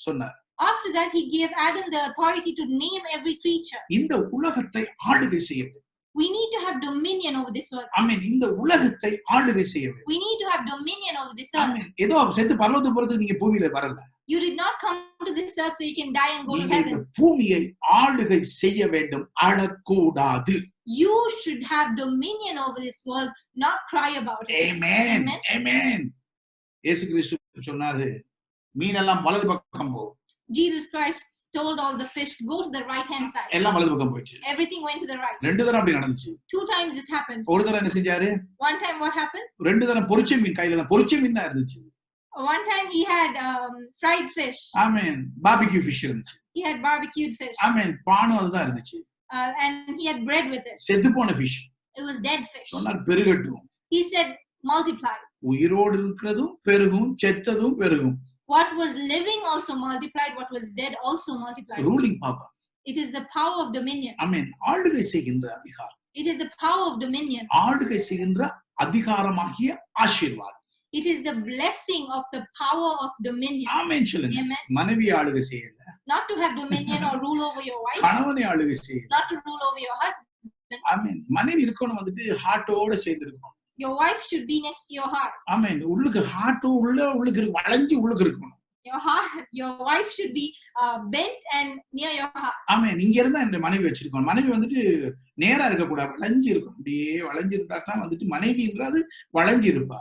சொன்னார். After that he gave Adam the authority to name every creature. இந்த உலகத்தை ஆளுகை செய்ய வேண்டும். We need to have dominion over this world. ஆமென். இந்த உலகத்தை ஆளுகை செய்ய வேண்டும். We need to have dominion over this earth. ஆமென். ஏதோ செத்து பரலோகத்துக்கு போறதுக்கு நீங்க பூமியில வரல. You did not come to this earth so you can die and go to heaven. இந்த பூமியை ஆளுகை செய்ய வேண்டும், ஆளக்கூடாது. You should have dominion over this world, not cry about it. Amen. Amen. இயேசு கிறிஸ்து சொன்னாரு மீனெல்லாம் வலது பக்கம் போ. Jesus Christ told all the fish to go to the right hand side. எல்லாம் வலது பக்கம் போச்சு. Everything went to the right. ரெண்டு தடவை அப்படி நடந்துச்சு. 2 times this happened. ஒரு தடவை என்ன செஞ்சாரு? One time what happened? ரெண்டு தடவை பொரிச்ச மீன் கையில தான் பொரிச்ச மீன் தான் இருந்துச்சு. One time he had fried fish. Amen. Barbecue fish இருந்துச்சு. He had barbecued fish. Amen. பானும் அதுதான் இருந்துச்சு. And he had bread with it. செத்து போன fish. It was dead fish. சொன்னார் பெருகட்டும். He said multiply. உயிரோடு இருக்கிறதும் பெருகும், செத்ததும் பெருகும். What was living also multiplied, what was dead also multiplied. Ruling power. It is the power of dominion. Amen. ஆளுகை செய்கின்ற அதிகாரம். It is the power of dominion. ஆளுகை செய்கின்ற அதிகாரமாகிய ஆசீர்வாதம். It is the blessing of the power of dominion. Amen சொல்லுங்க. மனைவி ஆளுகை செய்யல. Not to have dominion or rule over your wife. கணவனை ஆளுகை செய்யல. Not to rule over your husband. Amen. மனைவி இருக்கணும் வந்துட்டு ஹார்ட்டோட சேர்ந்து இருக்கணும். Your wife should be next to your heart. Amen. உள்ளுக்கு ஹார்ட் உள்ளுக்கு வளைஞ்சு உள்ளுக்கு இருக்கணும். Your wife should be bent and near your heart. Amen. இங்க இருந்தா இந்த மனைவி வச்சிருக்கோம். மனைவி வந்துட்டு நேரா இருக்க கூடாது, வளைஞ்சு இருக்கணும். அப்படியே வளைஞ்சு இருந்தா தான் வந்துட்டு மனைவின்றது வளைஞ்சு இருப்பா.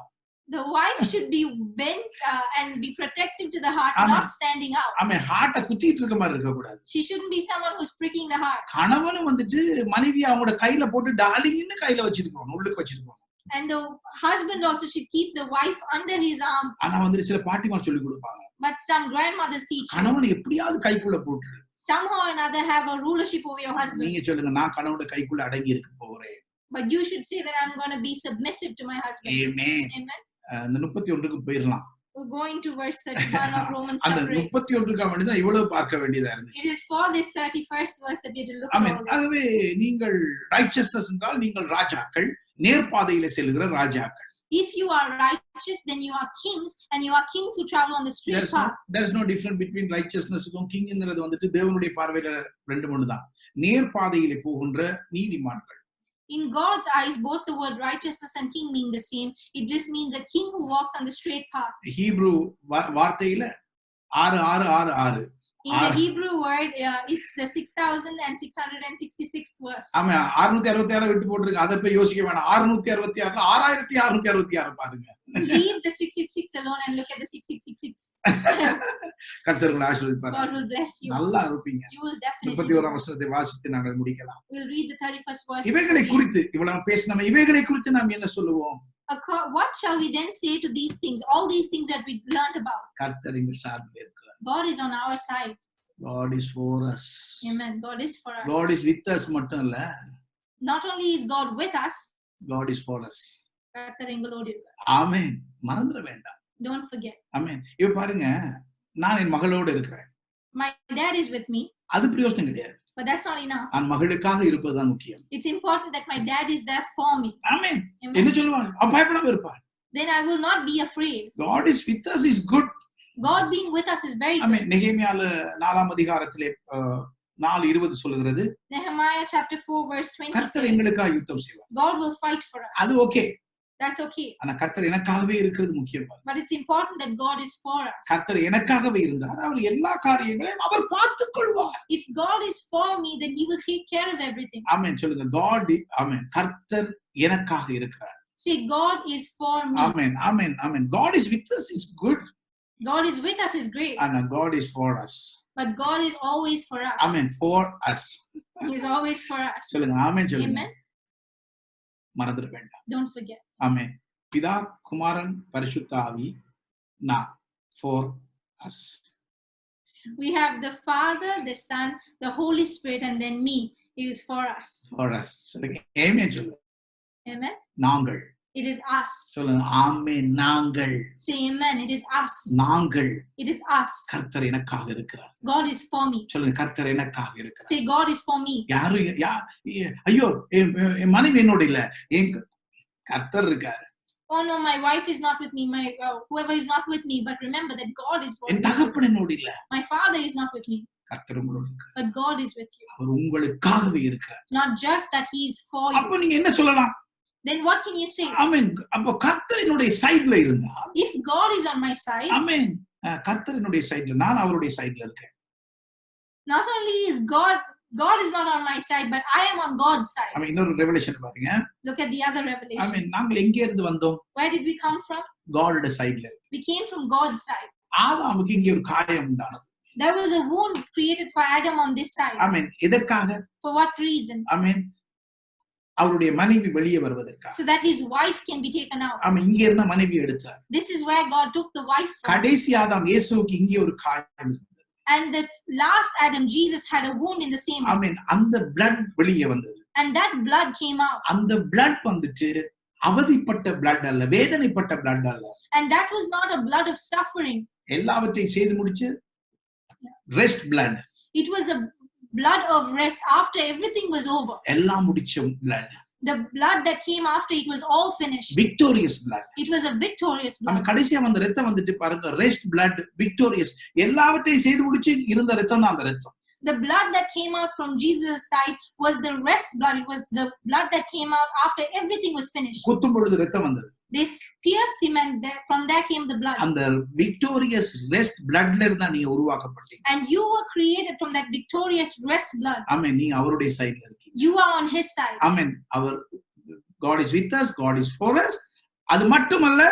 The wife should be bent and be protective to the heart, Amen. not standing out. Amen. ஹார்ட்ட குத்திட்டு இருக்க மாதிரி இருக்க கூடாது. She shouldn't be someone who's pricking the heart. கணவனும் வந்துட்டு மனைவி அவங்களோட கையில போட்டு டார்லிங்னு கையில வச்சிருக்கணும், உள்ளுக்கு வச்சிருக்கணும். And the husband also should keep the wife under his arm. ஆனா வந்து சில பாட்டிமார் சொல்லி கொடுப்பாங்க. But some grandmothers teach. கணவனை எப்படியாவது கைக்குள்ள போட்டு. Somehow or another have a rulership over your husband. நீங்க சொல்லுங்க நான் கணவனோட கைக்குள்ள அடங்கி இருக்க போறேன். But you should say that I'm going to be submissive to my husband. Amen. Amen. அந்த 31க்கு போயிரலாம். We're going to verse 31 of Romans அந்த chapter 8. 31க்கு வேண்டி தான் இவ்வளவு பார்க்க வேண்டியதா இருந்துச்சு. It is for this 31st verse that we have to look at all this. ஆகவே நீங்கள் righteousness என்றால் நீங்கள் ராஜாக்கள், நேர்பாதையிலே செல்லுகிற ராஜாக்கள். If you are righteous, then you are kings, and you are kings who travel on the straight path. There is no difference between righteousness and kingங்கிறது வந்துட்டு தேவனுடைய பார்வையில ரெண்டு மூணு தான். நேர்பாதையிலே போகின்ற நீதிமான்கள். In God's eyes, both the word righteousness and king mean the same. It just means a king who walks on the straight path. Hebrew வார்த்தையில 6. In the Hebrew word, it's the 6666th verse. ஆமா 666 விட்டு போட்டுருக்கு. அத போய் யோசிக்க வேணாம். 666 6666 பாருங்க. Leave the 666 alone and look at the 6666. கர்த்தர் உங்களை ஆசீர்வதிப்பார். God will bless you. நல்லா இருப்பீங்க. You will definitely. 31ஆம் வசனத்தை வாசித்து நாங்கள் முடிக்கலாம். We'll read the 31st verse. இவைகளை குறித்து இவ்வளவு பேசினோம். இவைகளை குறித்து நாம் என்ன சொல்லுவோம்? What shall we then say to these things? All these things that we learned about. கர்த்தர் எங்கள் சார்பில் இருக்கிறார். God is on our side. God is for us. Amen. God is for us. God is with us மட்டும் இல்ல. Not only is God with us, God is for us. கர்த்தர் எங்களோடு இருக்கார். ஆமென். மறந்துட வேண்டாம். Don't forget. ஆமென். இப்ப பாருங்க, நான் என் மகளோடு இருக்கிறேன். My dad is with me. அது பிரயோஜனம் கிடையாது. But that's not enough. நான் மகளுக்காக இருப்பதுதான் முக்கியம். It's important that my dad is there for me. ஆமென். என்ன சொல்லுவாங்க? அவ பயப்படாம இருப்பார். Then I will not be afraid. God is with us is good. God being with us is very good. ஆமென். நெகேமியால 4ஆம் அதிகாரத்திலே 4:20 சொல்லுகிறது. Nehemiah chapter 4 verse 20 கர்த்தர் says, எங்களுக்காக யுத்தம் செய்வார். God will fight for us. அது ஓகே. That's okay. ஆனா கர்த்தர் எனக்காகவே இருக்கிறது முக்கியம். But it's important that God is for us. கர்த்தர் எனக்காகவே இருந்தார். அவர் எல்லா காரியங்களையும் அவர் பார்த்துக் கொள்வார். If God is for me, then he will take care of everything. ஆமென் சொல்லுங்க. God, ஆமென். கர்த்தர் எனக்காக இருக்கிறார். Say, God is for me. Amen, amen, amen. God is with us is good. God is with us is great. And God is for us. But God is always for us. Amen. For us. He is always for us. சொல்லுங்க. ஆமென் சொல்லுங்க. Amen. மறந்துட வேண்டாம். Don't forget. ஆமென். பிதா, குமாரன், பரிசுத்த ஆவி நான் for us. We have the Father, the Son, the Holy Spirit, and then me. It is for us. For us. சொல்லுங்க. ஆமென் சொல்லுங்க. Amen. நாங்கள். It is us. சொல்லுங்க. ஆமென். நாங்கள். Say amen. It is us. நாங்கள். It is us. கர்த்தர் எனக்காக இருக்கிறார். God is for me. சொல்லுங்க. கர்த்தர் எனக்காக இருக்கிறார். Say, God is for me. ஐயோ என் மனைவி என்னோட இல்ல, கர்த்தர் இருக்காரு. Oh no, my wife is not with me. My whoever is not with me. But remember that God is for N me. தகப்பன் என்னோட இல்ல. My father is not with me. கர்த்தர் உங்களோட இருக்கார். But God is with you. அவர் உங்களுக்காகவே இருக்கிறார். Not just that he is for you. அப்ப நீங்க என்ன சொல்லலாம்? Then what can you say? ஆமென். அப்ப கர்த்தர் என்னுடைய சைடுல இருந்தா, If God is on my side, ஆமென், கர்த்தர் என்னுடைய சைடுல, நான் அவருடைய சைடுல இருக்கேன். not only is God is not on my side, but I am on God's side. ஆமென். இன்னொரு ரெவெலேஷன் பாருங்க. Look at the other revelation. ஆமென். நாங்கள் எங்க இருந்து வந்தோம்? Where did we come from? காடோட சைடுல. We came from God's side. ஆதாமுக்கு இங்க ஒரு காயம் உண்டானது. There was a wound created for Adam on this side. ஆமென். எதற்காக? For what reason? ஆமென். அவருடைய மனைவி வெளியே வருவதற்காக. So that his wife can be taken out. ஆமென். இங்க இருந்த மனைவி எடுத்தார். This is where God took the wife from. கடைசி ஆதாம் இயேசுவுக்கு இங்க ஒரு காயம் இருந்தது. And the last Adam, Jesus, had a wound in the same way. ஆமென். அந்த blood வெளியே வந்தது. And that blood came out. அந்த blood வந்துட்டு அவதிப்பட்ட blood அல்ல, வேதனைப்பட்ட blood அல்ல. And that was not a blood of suffering. எல்லாவற்றையும் செய்து முடிச்சு rest blood. It was the blood of rest after everything was over. எல்லாம் முடிச்ச blood. The blood that came after it was all finished. Victorious blood. It was a victorious நம்ம blood. கடைசியா வந்த ரத்தம் வந்துட்டு பாருங்க, rest blood, victorious. எல்லாவற்றையும் செய்து முடிச்சு இருந்த ரத்தம் தான் அந்த ரத்தம். The blood that came out from Jesus' side was the rest blood. It was the blood that came out after everything was finished. குத்தும் பொழுது ரத்தம் வந்தது. They pierced him and from there came the blood. அந்த victorious rest bloodல இருந்தா நீங்க உருவாக்கப்பட்டீங்க. And you were created from that victorious rest blood. ஆமென். நீங்க அவருடைய சைடுல இருக்கீங்க. You are on his side. Amen. Our God is with us, God is for us. அது மட்டுமல்ல,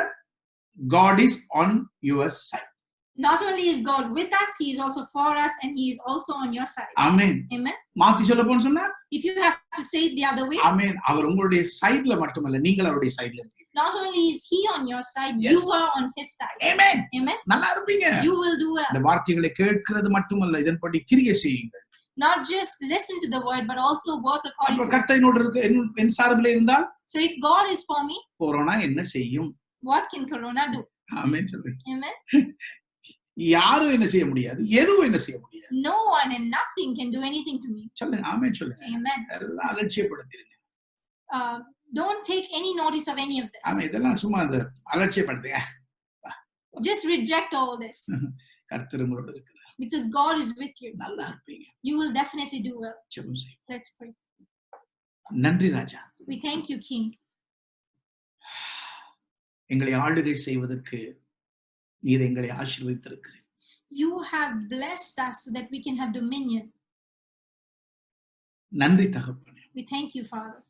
God is on your side. Not only is God with us, he is also for us and he is also on your side. Amen. Amen. மாத்தி சொல்லப்போன்னு சொன்னா, If you have to say it the other way, ஆமென், அவர் உங்களுடைய சைடுல மட்டுமல்ல, நீங்கள் அவருடைய சைடுல இருக்கீங்க. not only is he on your side, Yes. you are on his side. Amen. Amen. நல்லா இருப்பீங்க. You will do well. இந்த வார்த்தைகளை கேட்கிறது மட்டுமல்ல, இதன்படி கிரியை செய்யுங்கள். Not just listen to the word, but also work according அப்ப to it. கர்த்தரோடு இருக்க என் சார்பிலே இருந்தால், So if God is for me, corona என்ன செய்யும்? what can Corona do? ஆமென் சொல்லுங்க. Amen. யாரும் என்ன செய்ய முடியாது, எதுவும் என்ன செய்ய முடியாது. No one and nothing can do anything to me. சொல்லுங்க. ஆமென் சொல்லுங்க. Say amen. எல்லாம் அலட்சியப்படுத்திடுங்க. Don't take any notice of any of this. ஆமென். இதெல்லாம் சும்மா அந்த அலட்சியப்படுத்துங்க. Just reject all this கர்த்தர் உங்களோட இருக்கிறார். because God is with you. நல்லா இருப்பீங்க. You will definitely do well. ஜெபம் செய்யுங்க. Let's pray. நன்றி ராஜா. We thank you, King. எங்களை ஆளுகை செய்வதற்கு நீர் எங்களை ஆசீர்வதித்திருக்கிறீர். You have blessed us so that we can have dominion. நன்றி தகப்பனே. We thank you, Father.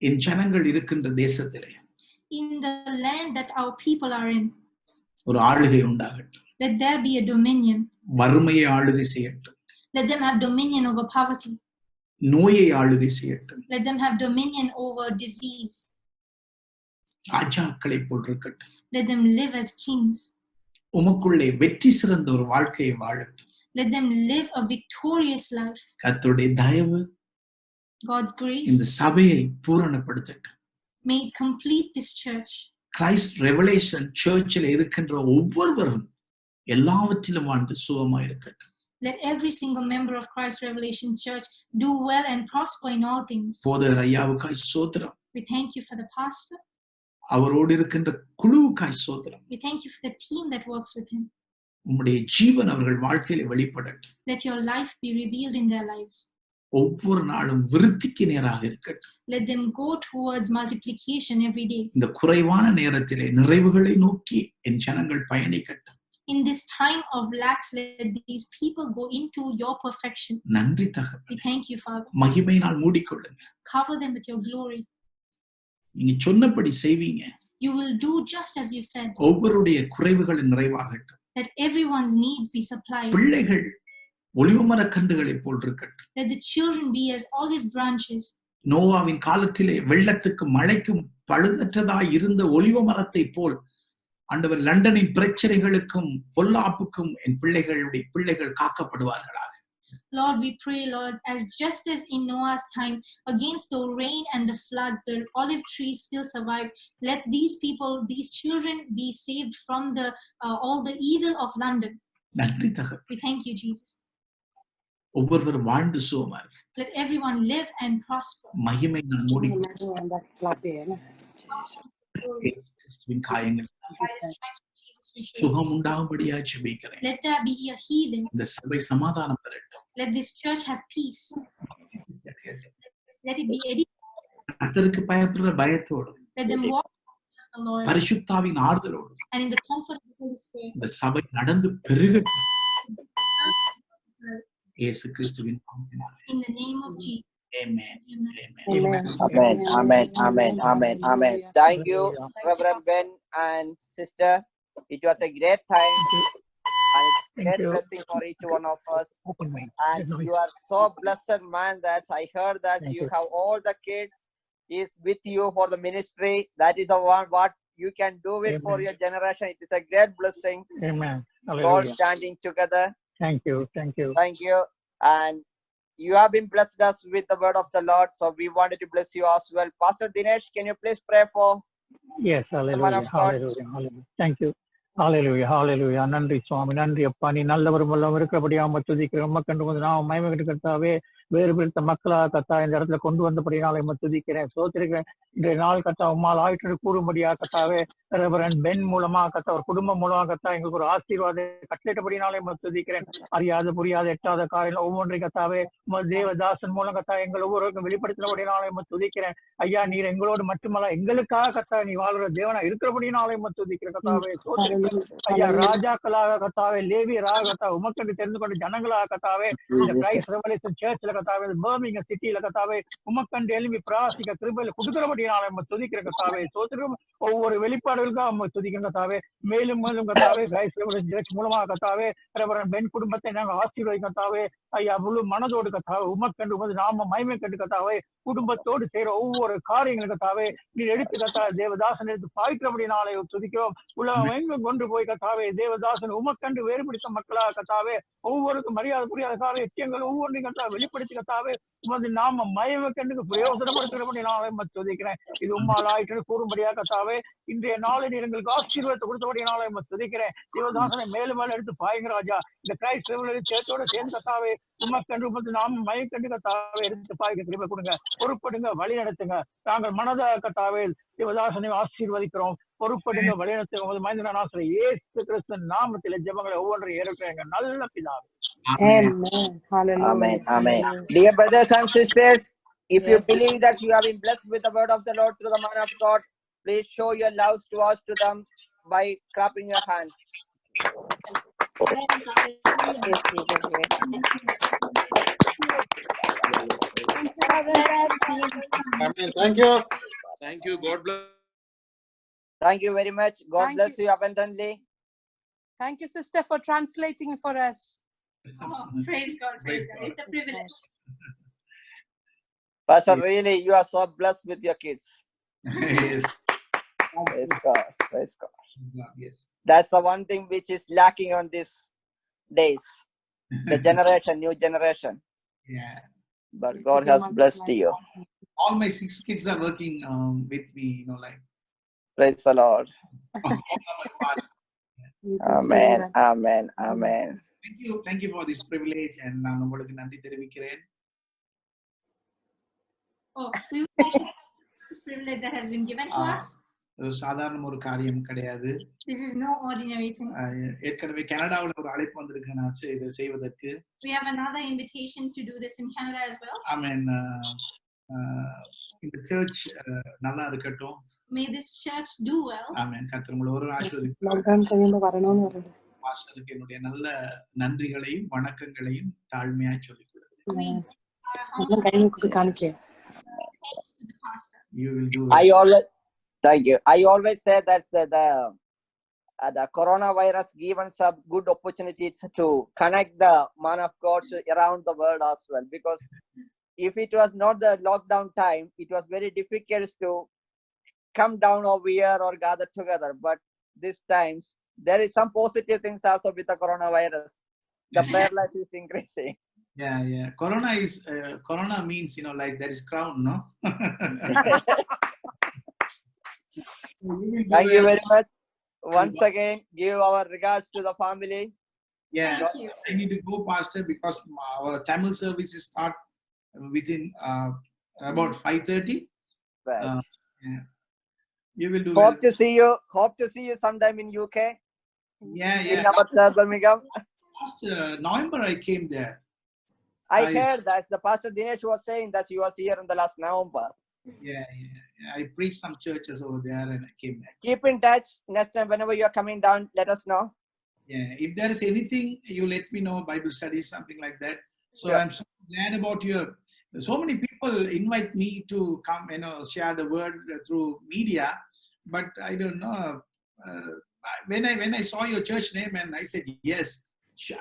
என் ஜனங்கள் இருக்கின்ற தேசத்திலே In the land that our people are in, ஒரு ஆளுகை உண்டாகட்டும். let there be a dominion. வறுமையை ஆளுகை செய்யட்டும். Let them have dominion over poverty. நோயை ஆளுகை செய்யட்டும். Let them have dominion over disease. ராஜாக்களை போல் இருக்கட்டும். Let them live as kings. உமக்குள்ளே வெற்றி சிறந்த ஒரு வாழ்க்கையை வாழட்டும். Let them live a victorious life. கர்த்தருடைய தயவு, God's இந்த grace சபையை பூரணப்படுத்தட்டும். may complete this church. Christ revelation சர்ச்சில் இருக்கின்ற ஒவ்வொருவரும் எல்லாவற்றிலும் வாழ்ந்து சுகமா இருக்கட்டும். Let every single member of Christ Revelation Church do well and prosper in all things. போதகர் ஐயாவுக்காய் ஸ்தோத்திரம். We thank you for the pastor. அவரோடு இருக்கின்ற குழுவுக்காய் ஸ்தோத்திரம். We thank you for the team that works with him. உம்முடைய ஜீவன் அவர்கள் வாழ்க்கையில வெளிப்படட்டும். Let your life be revealed in their lives. ஒவ்வொரு நாளும் விருத்திக்கு நேராக இருக்கட்டும். Let them go towards multiplication every day. இந்த குறைவான நேரத்திலே நிறைவுகளை நோக்கி என் ஜனங்கள் பயணிக்கட்டும். In this time of lax, let these people go into your perfection. நன்றி தகப்பனே. We thank you, Father. மகிமையினால் மூடிக்கொள்ளுங்க. Cover them with your glory. நீங்க சொன்னபடி செய்வீங்க. You will do just as you said. ஒவ்வொருடைய குறைவுகள் நிறைவாகட்டும். Let everyone's needs be supplied. பிள்ளைகள் ஒலிவமர கன்றுகளை போல் இருக்கட்டும். Let the children be as olive branches. நோவாவின் காலத்திலே வெள்ளத்துக்கும் மழைக்கும் பழுதற்றதாய் இருந்த ஒலிவ மரத்தை போல் ஆண்டவர் லண்டனின் பிரச்சனைகளுக்கும் பொல்லாப்புக்கும் என் பிள்ளைகள் காக்கப்படுவார்களாக. Lord, we pray, Lord, as just as in Noah's time, against the rain and the floods, the olive trees still survived. Let these people, these children, be saved from all the evil of London. நன்றி தகப்பனே. We thank you, Jesus. ஒவ்வொருவரும் வாழ்ந்து சுகமா இரு. Let everyone live and prosper. மகிமை நான் மூடிக்கொள்கிறேன். கிறிஸ்துவின் காயங்கள் By the stripes of Jesus we pray. சுகம் உண்டாகும்படியா ஜெபிக்கிறேன். Let there be a healing. இந்த சபை சமாதானம் பெறட்டும். Let this church have peace. Let it be edified. கர்த்தருக்கு பயப்படுற பயத்தோடு, Let them walk in the fear of the Lord பரிசுத்தாவின் ஆறுதலோடு and in the comfort of the Holy Spirit. இந்த சபை நடந்து பெருகட்டும். இயேசு கிறிஸ்துவின் நாமத்தினாலே. In the name of Jesus. Amen. Amen. Amen. Thank you, Reverend Ben and sister. It was a great time and great blessing for each one of us. And you are so blessed, man, that I heard that you have all the kids is with you for the ministry. That is the one what you can do it for your generation. It is a great blessing. Amen. All standing together. Thank you. Thank you. And you have been blessed us with the word of the Lord, so we wanted to bless you as well. Pastor Dinesh, can you please pray for? Yes, hallelujah. Thank you. Hallelujah. நன்றி சுவாமி, நன்றி அப்பா. நீ நல்லவரும் வல்லவரும் இருக்கிறபடியாக துதிக்கிறோம். கண்டு வந்து நான் மகிமை கர்த்தாவே, வேறு பிரித்த மக்களாக கத்தா இந்த இடத்துல கொண்டு வந்தபடினாலே துதிக்கிறேன், சோத்திருக்கிறேன். இன்றைய நாள் கத்தா உம்மால் ஆயிற்று கூறும்படியா கத்தாவே, ரெவரண்ட் பென் மூலமா கத்தா ஒரு குடும்பம் மூலமா கத்தா எங்களுக்கு ஒரு ஆசீர்வாத கட்டளையிட்டபடினாலே துதிக்கிறேன். அறியாத புரியாத எட்டாத காரியம் ஒவ்வொன்றை கத்தாவே தேவதாசன் மூலம் கத்தா எங்கள் ஒவ்வொருவருக்கும் வெளிப்படுத்தினபடினாலே துதிக்கிறேன். ஐயா, நீர் எங்களோடு மட்டுமல்ல எங்களுக்காக கத்தா நீ வாழ்கிற தேவனா இருக்கிறபடினாலே துதிக்கிறேன் கத்தாவே. ஐயா, ராஜாக்களாக கத்தாவே, லேவியராக கத்தா உமக்கண்டு தெரிந்து கொண்ட ஜனங்களாக கத்தாவே இந்த கிரைஸ்ட் ரெவலேஷன் சர்ச்ல கத்தாவே பர்மிங்ஹாம் சிட்டியில கத்தாவே உமக்கண்டு எழுப்பி பிராசிக்க கிருபையில கொடுக்கிறபடினாலே துதிக்கிற கத்தாவே. சோத்திரம் ஒவ்வொரு வெளிப்பாடுகளுக்காக துதிக்கிற கத்தாவே. மேலும் கத்தாவே கிரைஸ்ட் ரெவலேஷன் சர்ச் மூலமாக கத்தாவே ரெவரண்ட் பென் குடும்பத்தை நாங்கள் ஆசீர்வதி கத்தாவே. ஐயா, முழு மனதோடு கத்தாவே உமக்கண்டு நாம மகிமை கண்டு கத்தாவே குடும்பத்தோடு செய்யற ஒவ்வொரு காரியங்களும் கத்தாவே நீ எடுத்து கத்தா தேவதாசன் எடுத்து பாய்க்கிறபடினாலே துதிக்கிறோம். உலகம் எங்கும் கொண்டு போய் கத்தாவே தேவதாசன் உமக்கண்டு வேறுபடுத்த மக்களாக கத்தாவே ஒவ்வொருக்கும் மரியாதை புரியாத கால எத்தியங்கள் ஒவ்வொன்றையும் கத்தா வெளிப்படுத்தி கத்தாவே உமது நாம மயம கண்டுக்கு பிரயோஜனப்படுத்துகிறபடினாலே துதிக்கிறேன். இது உம்மால் ஆயிற்று கூறும்படியா கத்தாவே இன்றைய நாளில் எங்களுக்கு ஆசீர்வாதத்தை கொடுத்தபடினாலே துதிக்கிறேன். தேவதாசனை மேலும் மேலும் எடுத்து பாயுங்க ராஜா. இந்த கிரைஸ்ட் ரெவலேஷன் சேர்த்தோட சேர்ந்து கத்தாவே உமக்கண்டு உமது நாம மயம் கண்டு கத்தாவே எடுத்து பாய்க்க கிருபை கொடுங்க, பொறுப்படுங்க, வழி நடத்துங்க. நாங்கள் மனதாக கத்தாவே தேவதாசனை ஆசீர்வதிக்கிறோம். பொறுப்படுங்க, வழிநடத்துங்க. உமது மைந்தனான ஆசிரியர் இயேசு கிறிஸ்து நாமத்திலே ஜெபங்களை ஒவ்வொன்றையும் ஏற்கிறேங்க நல்ல பிதாவே. Amen. Dear brothers and sisters, if you believe that you have been blessed with the word of the Lord through the man of God, please show your love towards to them by clapping your hands. Amen. Thank you. God bless. Thank you very much. God bless you abundantly. Thank you, sister, for translating for us. Oh, praise God. It's a privilege. Pastor, really, you are so blessed with your kids. Yes. Praise God. Yes. That's the one thing which is lacking on these days. The generation, new generation. Yeah. But God has blessed you. All my 6 kids are working with me, like. Praise the Lord. You can say Amen. that. Amen. Amen. Thank you for this privilege, and நான் உங்களுக்கு நன்றி தெரிவிக்கிறேன். Oh, we would like to thank this privilege that has been given to us. சாதாரண ஒரு காரியம் கிடையாது. This is no ordinary thing. ஏற்கனவே கனடாவுல ஒரு அழைப்பு வந்திருக்கு நான் இதை செய்வதற்கு. We have another invitation to do this in Canada as well. Amen. இந்த சர்ச் நல்லா இருக்கட்டும். May this church do well. Amen. கர்த்தர் உங்களை ஒரு ஆசீர்வதிப்பார். பாஸ்டருக்கு என்னுடைய நல்ல நன்றிகளையும் வணக்கங்களையும் தாழ்மையாய் சொல்லிக் கொடுக்கிறேன். Thanks to the pastor. You will do Thank you. I always say that the coronavirus given some good opportunities to connect the man of God around the world as well. Because if it was not the lockdown time, it was very difficult to come down over here or gather together. But these times, there is some positive things also with the coronavirus. The prayer life is increasing. Yeah. Corona means, like there is crown, no? Thank you very much. Once again, give our regards to the family. Yeah, Thank you. I need to go, Pastor, because our Tamil services start within about 5:30. Right. Yeah. You will do Hope to see you sometime in UK. Yeah. In our church, Birmingham. Last November I came there. I heard that the Pastor Dinesh was saying that he was here in the last November. Yeah. I preached some churches over there and I came back. Keep in touch. Next time, whenever you are coming down, let us know. Yeah. If there is anything, you let me know. Bible studies, something like that. So Yeah. I'm so glad about so many people invite me to come, share the word through media, but I don't know. When I saw your church name and I said yes,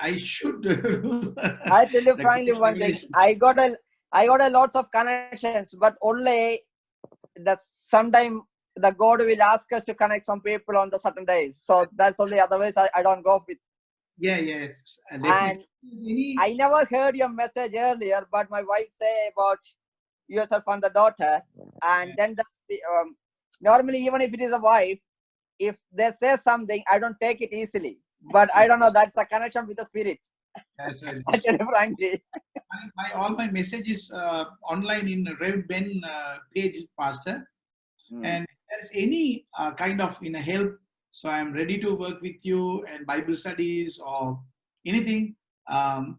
I should. I tell you finally one thing. I got a lots of connections, but only that sometime the God will ask us to connect some people on the certain days. So that's only. Otherwise, I don't go with. Yes. And I never heard your message earlier, but my wife say about yourself and the daughter, and then normally even if it is a wife, if they say something, I don't take it easily. But I don't know, that's a connection with the spirit. That's right. I tell you frankly. All my messages online in Rev Ben page, Pastor. And if there's any kind of help, so I'm ready to work with you and Bible studies or anything.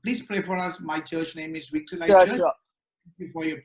Please pray for us. My church name is Victory Life Church. Sure. Thank you for your